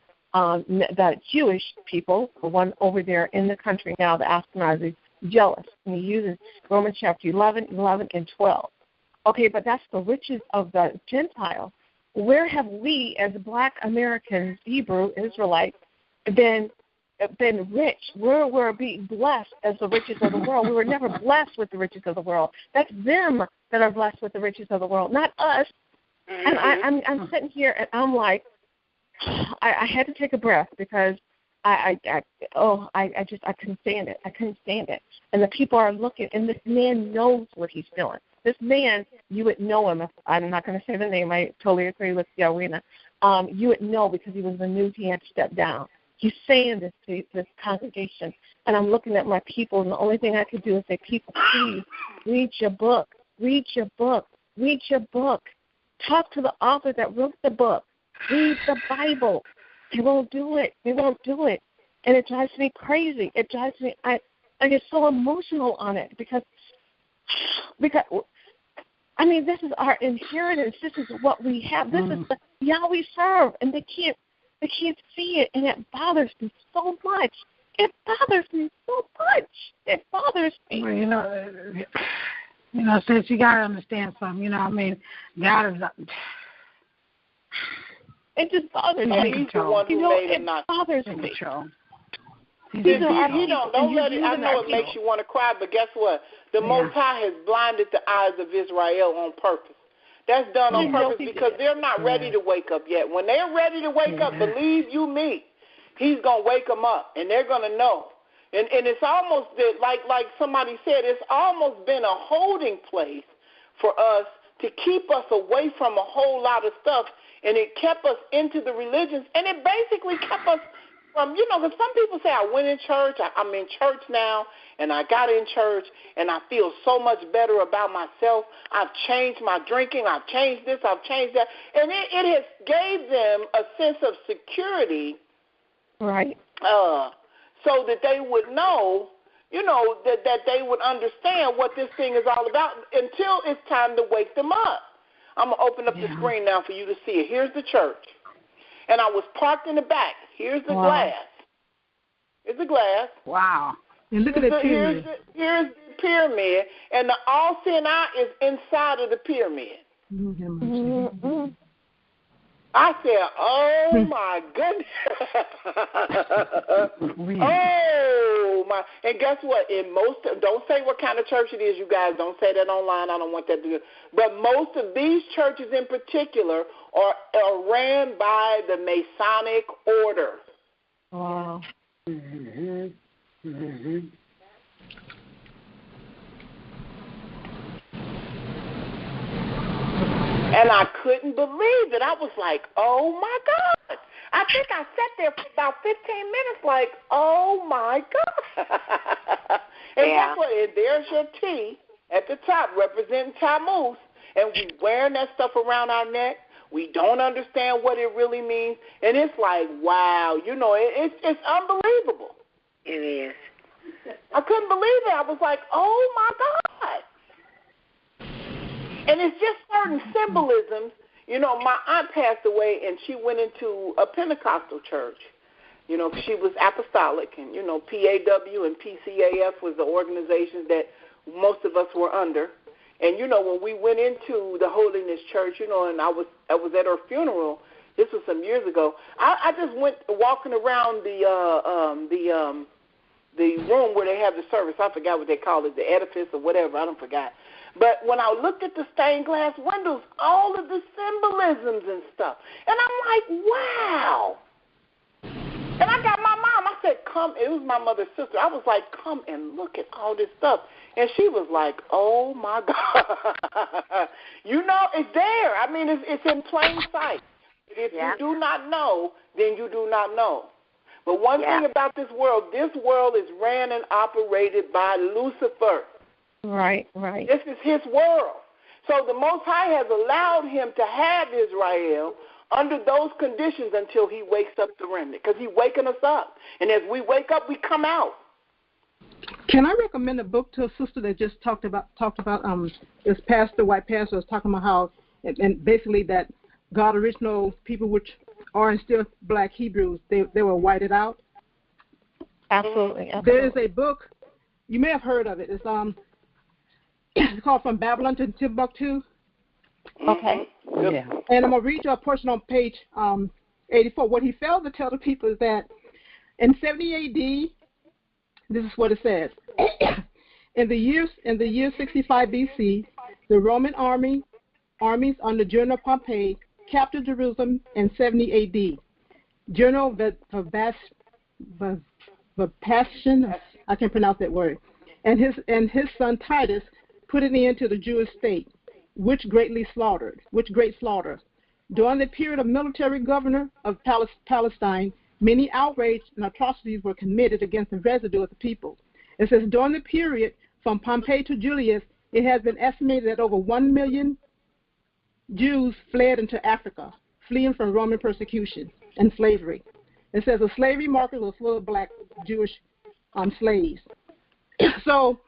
Jewish people, the one over there in the country now, the Ashkenazis, jealous. And he uses Romans chapter 11, and 12. Okay, but that's the riches of the Gentiles. Where have we, as black Americans, Hebrew, Israelites, been rich? Where were being blessed as the riches of the world? We were never blessed with the riches of the world. That's them that are blessed with the riches of the world, not us. And I'm sitting here and I'm like, I had to take a breath because I couldn't stand it. I couldn't stand it. And the people are looking, and this man knows what he's doing. This man, you would know him. I'm not going to say the name. I totally agree with Yarina. You would know because he was the news. He had to step down. He's saying this to this congregation, and I'm looking at my people, and the only thing I could do is say, people, please, read your book. Read your book. Read your book. Talk to the author that wrote the book. Read the Bible. They won't do it. They won't do it. And it drives me crazy. It drives me, I get so emotional on it because I mean, this is our inheritance. This is what we have. This is the Yahweh serve, and they can't see it, and it bothers me so much. It bothers me so much. It bothers me. Well, sis, you got to understand something. God is. It just bothers me. He's the one who made it not. It bothers me. Don't let it. I know it makes you want to cry, but guess what? The Most High has blinded the eyes of Israel on purpose. That's done on purpose because they're not ready to wake up yet. When they're ready to wake up, believe you me, He's going to wake them up, and they're going to know. And it's almost like somebody said, it's almost been a holding place for us to keep us away from a whole lot of stuff, and it kept us into the religions, and it basically kept us from, because some people say, I went in church, I'm in church now, and I got in church, and I feel so much better about myself. I've changed my drinking. I've changed this. I've changed that. And it has gave them a sense of security. Right. So that they would know, that they would understand what this thing is all about until it's time to wake them up. I'm going to open up the screen now for you to see it. Here's the church. And I was parked in the back. Here's the glass. Here's the glass. Wow. And look at the pyramid. Here's the pyramid, and the All Seeing Eye is inside of the pyramid. Mm-hmm. I said, oh, my goodness. Oh, my. And guess what? Don't say what kind of church it is, you guys. Don't say that online. I don't want that to do. But most of these churches in particular are ran by the Masonic order. Wow. Mm-hmm. Mm-hmm. And I couldn't believe it. I was like, oh, my God. I think I sat there for about 15 minutes like, oh, my God. And guess what? And there's your T at the top representing Tammuz. And we wearing that stuff around our neck. We don't understand what it really means. And it's like, wow, it's unbelievable. It is. I couldn't believe it. I was like, oh, my God. And it's just certain symbolisms. My aunt passed away, and she went into a Pentecostal church. She was apostolic, and, PAW and PCAF was the organizations that most of us were under. And, when we went into the Holiness Church, and I was at her funeral. This was some years ago. I just went walking around the room where they have the service. I forgot what they call it, the edifice or whatever. I don't forgot. But when I looked at the stained glass windows, all of the symbolisms and stuff, and I'm like, wow. And I got my mom. I said, come. It was my mother's sister. I was like, come and look at all this stuff. And she was like, oh, my God. It's there. I mean, it's in plain sight. If you do not know, then you do not know. But one thing about this world is ran and operated by Lucifer. Right. This is his world. So the Most High has allowed him to have Israel under those conditions until he wakes up the remnant, because he's waking us up. And as we wake up, we come out. Can I recommend a book to a sister that just talked about this pastor, white pastor, was talking about how, and basically that God original people, which are and still black Hebrews, they were whited out? Absolutely. There is a book, you may have heard of it. It's called From Babylon to Timbuktu. Okay. Yeah. And I'm going to read you a portion on page 84. What he failed to tell the people is that in 70 A.D., this is what it says. In the year 65 B.C., the Roman armies under General Pompey captured Jerusalem in 70 A.D. General Vespasian, I can't pronounce that word, and his son Titus put an end to the Jewish state, which great slaughter. During the period of military governor of Palestine, many outrage and atrocities were committed against the residue of the people. It says, during the period from Pompey to Julius, it has been estimated that over 1 million Jews fled into Africa, fleeing from Roman persecution and slavery. It says the slavery market was full of black Jewish slaves. So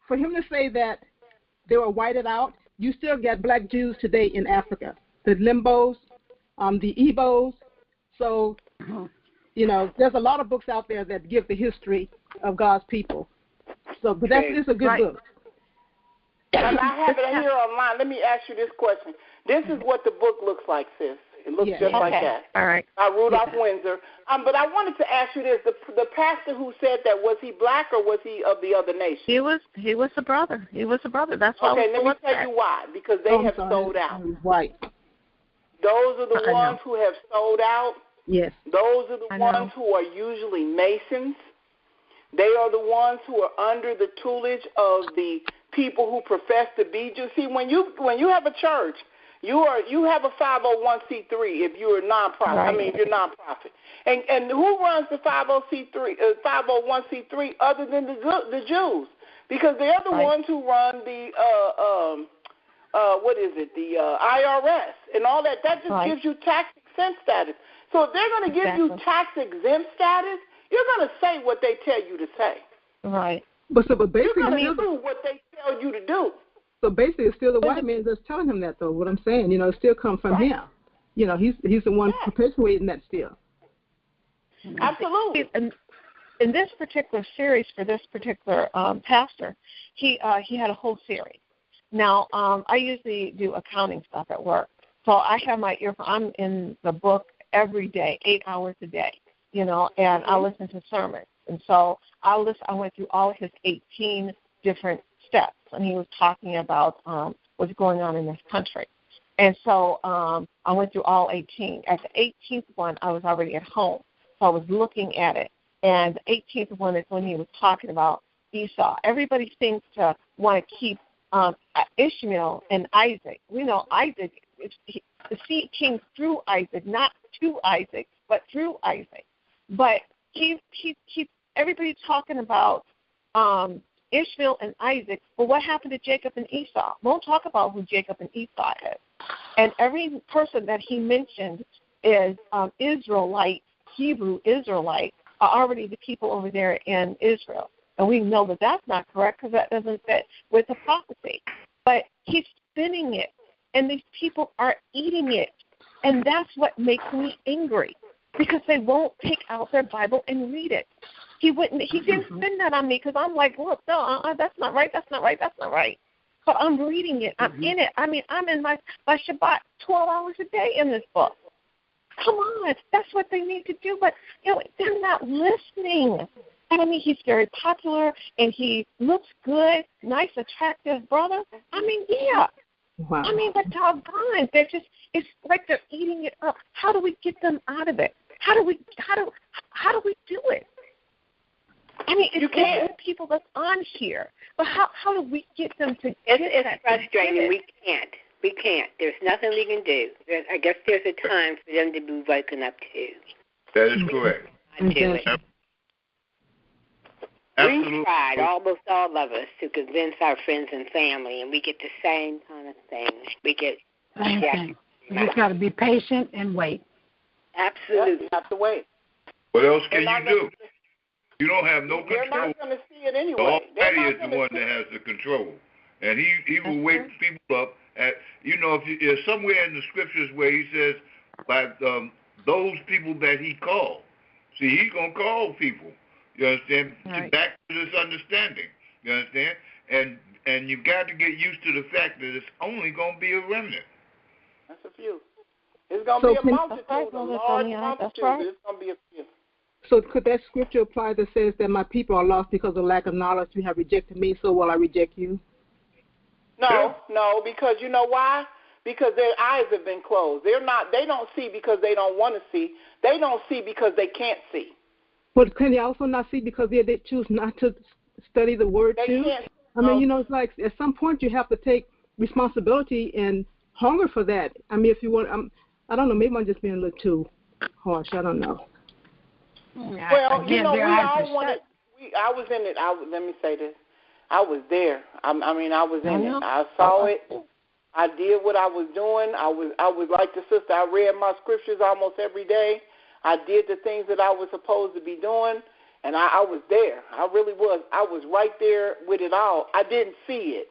for him to say that they were whited out, you still get black Jews today in Africa, the Limbos, the Igbos. So, there's a lot of books out there that give the history of God's people. So, but it's a good book. And I have it here online. Let me ask you this question. This is what the book looks like, sis. It looks just like that. All right. By Rudolph Windsor. But I wanted to ask you this: the pastor who said that, was he black or was he of the other nation? He was a brother. He was a brother. That's why. Okay, let me tell you why. Because they have sold out. Right. Those are the ones who have sold out. Yes. Those are the ones who are usually Masons. They are the ones who are under the tutelage of the people who profess to be Jews. See, when you have a church, you have a 501c3 if you're a nonprofit. Right. I mean, you're nonprofit. And who runs the 501c3 other than the Jews? Because they're the ones who run the the IRS and all that. That just gives you tax exempt status. So if they're going to give you tax exempt status, you're going to say what they tell you to say. Right. But basically, you're going to do what they tell you to do. So basically, it's still the white man that's telling him that, though. What I'm saying, it still comes from him. He's the one perpetuating that still. Absolutely. in this particular series for this particular pastor, he had a whole series. Now, I usually do accounting stuff at work, so I have my earphone. I'm in the book every day, 8 hours a day, and I listen to sermons. And so I went through all of his 18 different steps, and he was talking about what's going on in this country. And so I went through all 18. At the 18th one, I was already at home, so I was looking at it. And the 18th one is when he was talking about Esau. Everybody seems to want to keep Ishmael and Isaac. We know Isaac, the seed came through Isaac, not to Isaac, but through Isaac. But everybody's talking about Ishmael and Isaac. But what happened to Jacob and Esau? Won't talk about who Jacob and Esau is. And every person that he mentioned is Israelite, Hebrew Israelite, are already the people over there in Israel. And we know that that's not correct because that doesn't fit with the prophecy. But he's spinning it, and these people are eating it. And that's what makes me angry, because they won't take out their Bible and read it. He didn't spin that on me because I'm like, look, no, that's not right, that's not right, that's not right. But I'm reading it. I'm in it. I mean, I'm in my Shabbat 12 hours a day in this book. Come on, that's what they need to do. But, they're not listening. I mean, he's very popular, and he looks good, nice, attractive brother. I mean, yeah. Wow. I mean, but doggone, it's like they're eating it up. How do we get them out of it? How do we do it? I mean, it's good people that's on here, but how do we get them to get It's that? frustrating. We can't. There's nothing we can do. I guess there's a time for them to be woken up to. That is correct. We tried, almost all of us, to convince our friends and family, and we get the same kind of thing. We just got to be patient and wait. Absolutely. Yep, you have to wait. What else can you do? You don't have no control. They're not going to see it anyway. Almighty is the one that has the control. And he will wake people up. If there's somewhere in the scriptures where he says, by those people that he called. See, he's going to call people. You understand? Right. Back to this understanding. You understand? And you've got to get used to the fact that it's only going to be a remnant. That's a few. It's going to be a multitude, a large multitude. Right. It's going to be a few. So could that scripture apply that says that my people are lost because of lack of knowledge? You have rejected me, so will I reject you? No, because you know why? Because their eyes have been closed. They don't see because they don't want to see. They don't see because they can't see. But can they also not see because they choose not to study the word too? I mean, it's like at some point you have to take responsibility and hunger for that. I mean, if you want, I don't know, maybe I'm just being a little too harsh. I don't know. Well, we all wanted. I was in it. Let me say this. I was there. I was in it. I saw it. I did what I was doing. I was like the sister. I read my scriptures almost every day. I did the things that I was supposed to be doing, and I was there. I really was. I was right there with it all. I didn't see it.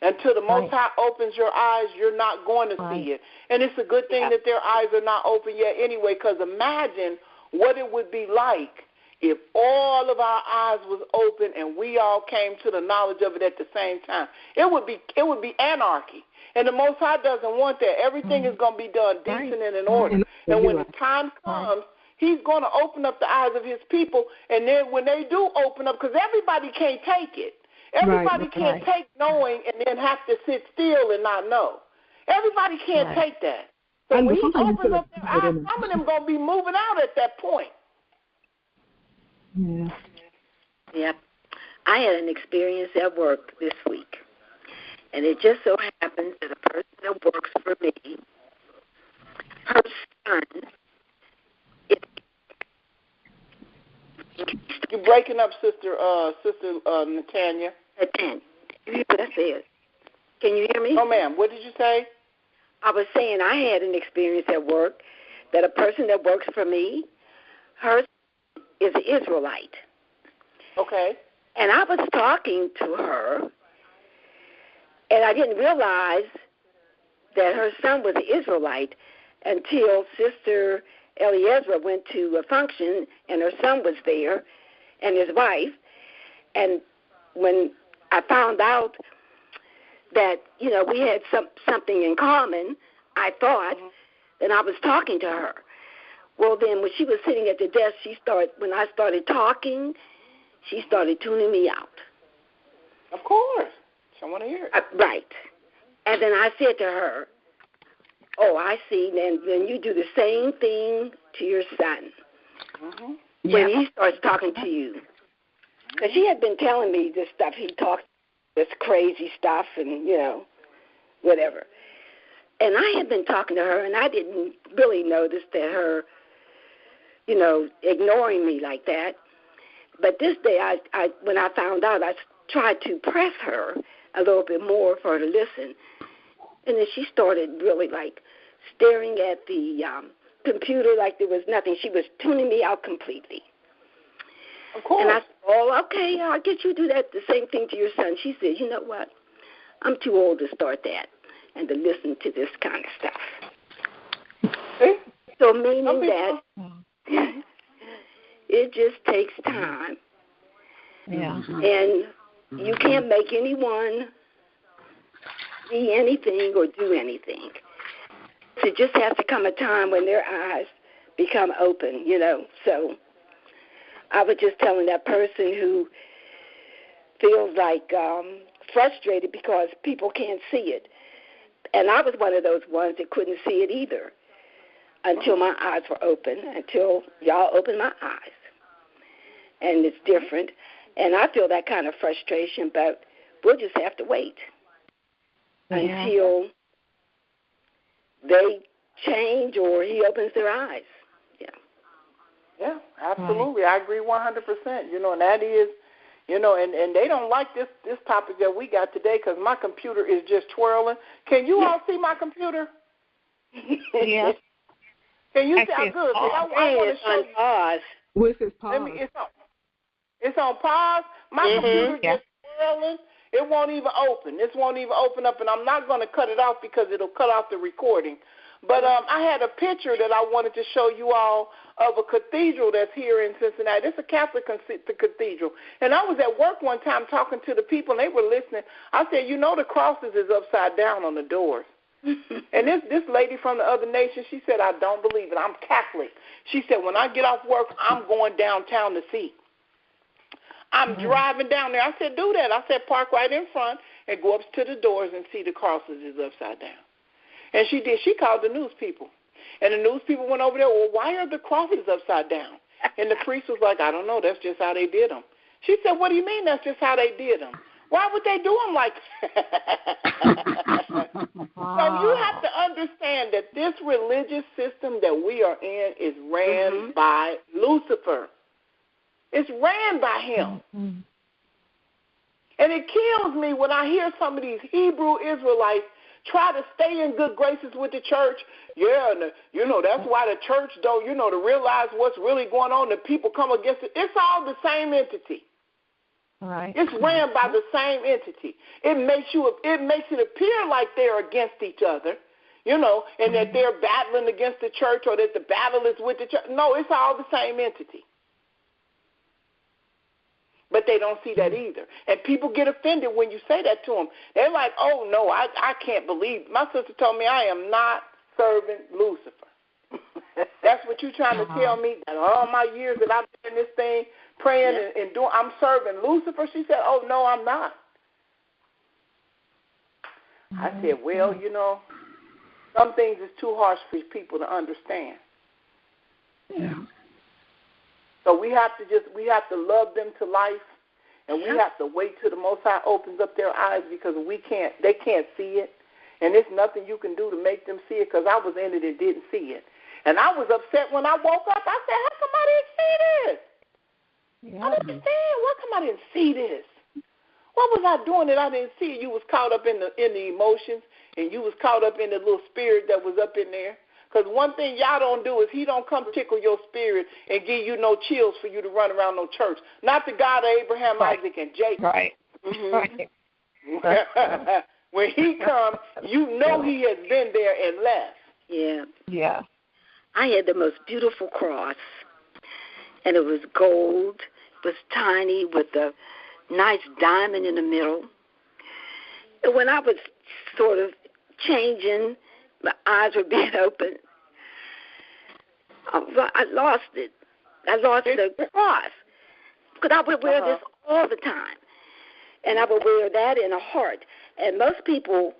Until the Most High opens your eyes, you're not going to see it. And it's a good thing that their eyes are not open yet anyway, because imagine what it would be like if all of our eyes was open and we all came to the knowledge of it at the same time. It would be anarchy. And the Most High doesn't want that. Everything is going to be done decent and in order. And when the time comes, he's going to open up the eyes of his people. And then when they do open up, because everybody can't take it. Everybody can't take knowing and then have to sit still and not know. Everybody can't take that. So when he opens up their eyes, some of them going to be moving out at that point. Yeah. Yep. I had an experience at work this week. And it just so happens that a person that works for me, her son, You're breaking up, Sister Natanya. Natanya. That's it. Can you hear me? No, ma'am. What did you say? I was saying I had an experience at work that a person that works for me, her son is an Israelite. Okay. And I was talking to her, and I didn't realize that her son was an Israelite until Sister Eliezer went to a function, and her son was there, and his wife. And when I found out that, we had something in common, I thought, and I was talking to her. Well, then when she was sitting at the desk, when I started talking, she started tuning me out. Of course. I want to hear it. Right. And then I said to her, oh, I see. Then you do the same thing to your son when he starts talking to you. Because she had been telling me this stuff. He talks this crazy stuff and, whatever. And I had been talking to her, and I didn't really notice that her, ignoring me like that. But this day, when I found out, I tried to press her a little bit more for her to listen. And then she started really, staring at the computer like there was nothing. She was tuning me out completely. Of course. And I said, oh, okay, I'll get you to do that, the same thing to your son. She said, you know what? I'm too old to start that and to listen to this kind of stuff. So meaning that it just takes time. Yeah. And you can't make anyone see anything or do anything. So it just has to come a time when their eyes become open, So I was just telling that person who feels frustrated because people can't see it. And I was one of those ones that couldn't see it either until my eyes were open, until y'all opened my eyes. And it's different. And I feel that kind of frustration, but we'll just have to wait until they change or he opens their eyes. Yeah, absolutely. I agree 100%. And that is, and they don't like this topic that we got today because my computer is just twirling. Can you all see my computer? Yeah. Can you see how good? I want to show you. Pause. With his pause. It's on pause. My computer just twirling. It won't even open. This won't even open up, and I'm not going to cut it off because it'll cut off the recording. But I had a picture that I wanted to show you all of a cathedral that's here in Cincinnati. It's a Catholic cathedral. And I was at work one time talking to the people, and they were listening. I said, the crosses is upside down on the doors. And this lady from the other nation, she said, I don't believe it. I'm Catholic. She said, when I get off work, I'm going downtown to see. I'm driving down there. I said, do that. I said, park right in front and go up to the doors and see the crosses is upside down. And she did. She called the news people. And the news people went over there, well, why are the crosses upside down? And the priest was like, I don't know. That's just how they did them. She said, what do you mean that's just how they did them? Why would they do them like that? So you have to understand that this religious system that we are in is ran by Lucifer. It's ran by him. And it kills me when I hear some of these Hebrew Israelites try to stay in good graces with the church. Yeah, and that's why the church don't, to realize what's really going on, the people come against it. It's all the same entity. Right. It's ran by the same entity. It makes it appear like they're against each other, and that they're battling against the church or that the battle is with the church. No, it's all the same entity. But they don't see that either. And people get offended when you say that to them. They're like, oh, no, I can't believe. My sister told me I am not serving Lucifer. That's what you're trying to tell me, that all my years that I've been in this thing, praying and doing, I'm serving Lucifer? She said, oh, no, I'm not. I said, well, some things is too harsh for people to understand. Yeah. So we have to love them to life, and we have to wait till the Most High opens up their eyes because they can't see it, and there's nothing you can do to make them see it because I was in it and didn't see it. And I was upset when I woke up. I said, how come I didn't see this? I didn't understand. Why come I didn't see this? What was I doing that I didn't see it? You was caught up in the emotions, and you was caught up in the little spirit that was up in there. Because one thing y'all don't do is he don't come tickle your spirit and give you no chills for you to run around no church. Not the God of Abraham, Isaac, and Jacob. Right. Right. When he comes, he has been there and left. Yeah. Yeah. I had the most beautiful cross, and it was gold, was tiny with a nice diamond in the middle. And when I was sort of changing, my eyes were being open, I lost it. I lost the cross. Because I would wear this all the time. And I would wear that in a heart. And most people,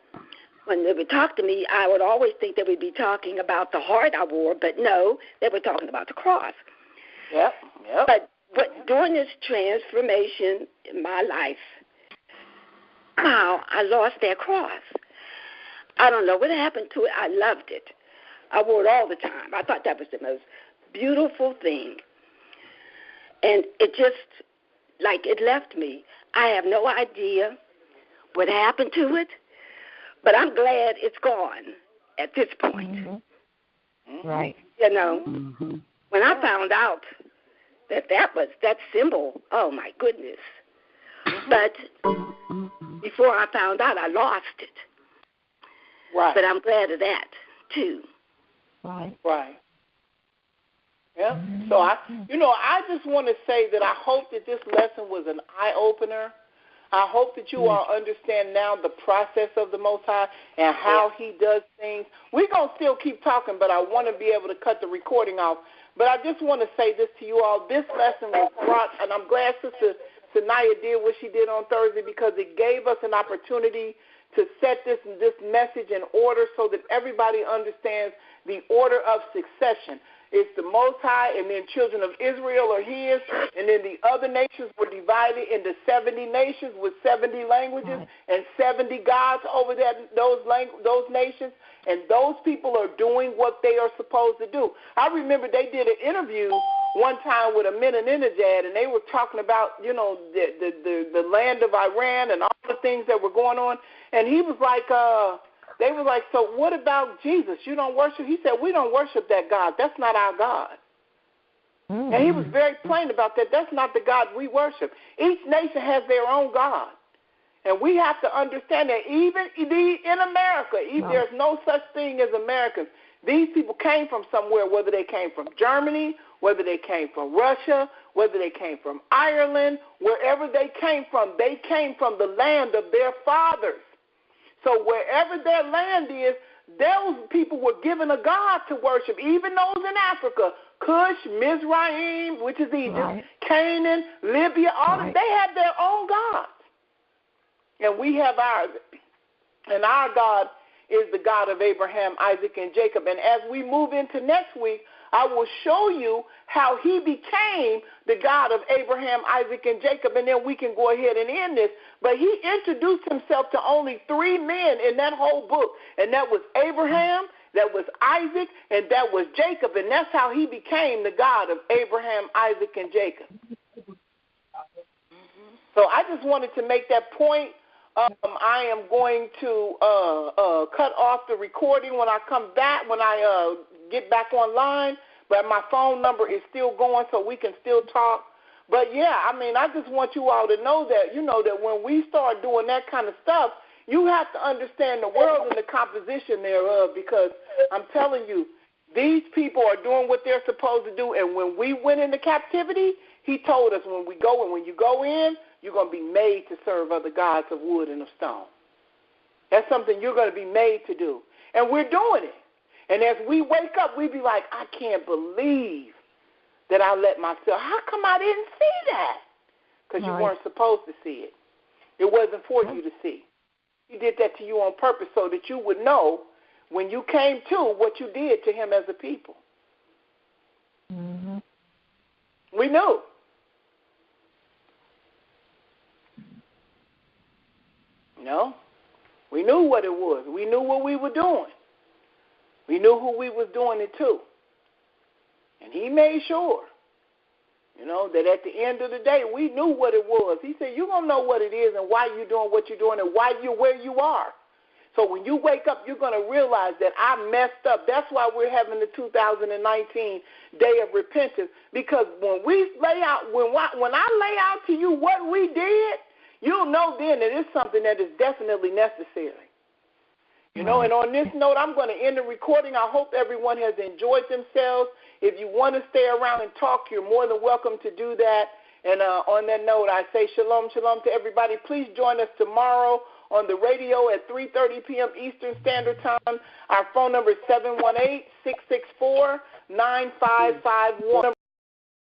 when they would talk to me, I would always think they would be talking about the heart I wore, but no, they were talking about the cross. Yep. But during this transformation in my life, I lost that cross. I don't know what happened to it. I loved it. I wore it all the time. I thought that was the most beautiful thing. And it just, like, it left me. I have no idea what happened to it, but I'm glad it's gone at this point. Mm-hmm. Right. You know, when I found out that was that symbol, oh, my goodness. But before I found out, I lost it. Right. But I'm glad of that, too. Right. Yeah. So I just want to say that I hope that this lesson was an eye-opener. I hope that you all understand now the process of the Most High and how He does things. We're going to still keep talking, but I want to be able to cut the recording off. But I just want to say this to you all. This lesson was brought, and I'm glad Sister Sanaya did what she did on Thursday, because it gave us an opportunity to set this message in order so that everybody understands the order of succession. It's the Most High, and then children of Israel are His, and then the other nations were divided into 70 nations with 70 languages and 70 gods over those nations, and those people are doing what they are supposed to do. I remember they did an interview one time with a Nimrod, and they were talking about, the land of Iran and all the things that were going on, and he was like, they were like, so what about Jesus? You don't worship? He said, we don't worship that God. That's not our God. Mm-hmm. And he was very plain about that. That's not the God we worship. Each nation has their own God. And we have to understand that even in America, there's no such thing as Americans. These people came from somewhere, whether they came from Germany, whether they came from Russia, whether they came from Ireland, wherever they came from the land of their fathers. So wherever their land is, those people were given a God to worship, even those in Africa, Cush, Mizraim, which is Egypt, Canaan, Libya, they have their own gods. And we have ours. And our God is the God of Abraham, Isaac, and Jacob. And as we move into next week, I will show you how He became the God of Abraham, Isaac, and Jacob, and then we can go ahead and end this. But He introduced Himself to only 3 men in that whole book, and that was Abraham, that was Isaac, and that was Jacob, and that's how He became the God of Abraham, Isaac, and Jacob. So I just wanted to make that point. I am going to cut off the recording when I come back, when I get back online, but my phone number is still going, so we can still talk. But yeah, I just want you all to know that, that when we start doing that kind of stuff, you have to understand the world and the composition thereof, because I'm telling you, these people are doing what they're supposed to do. And when we went into captivity, He told us when you go in, you're going to be made to serve other gods of wood and of stone. That's something you're going to be made to do. And we're doing it. And as we wake up, we be like, I can't believe that I let myself. How come I didn't see that? Because you weren't supposed to see it. It wasn't for you to see. He did that to you on purpose so that you would know when you came to what you did to Him as a people. Mm-hmm. We knew. We knew what it was. We knew what we were doing. We knew who we was doing it to. And He made sure, that at the end of the day, we knew what it was. He said, you're going to know what it is and why you're doing what you're doing and why you're where you are. So when you wake up, you're going to realize that I messed up. That's why we're having the 2019 Day of Repentance, because when we lay out, when I lay out to you what we did, you'll know then that it's something that is definitely necessary. And on this note, I'm going to end the recording. I hope everyone has enjoyed themselves. If you want to stay around and talk, you're more than welcome to do that. And on that note, I say shalom, shalom to everybody. Please join us tomorrow on the radio at 3:30 p.m. Eastern Standard Time. Our phone number is 718-664-9551.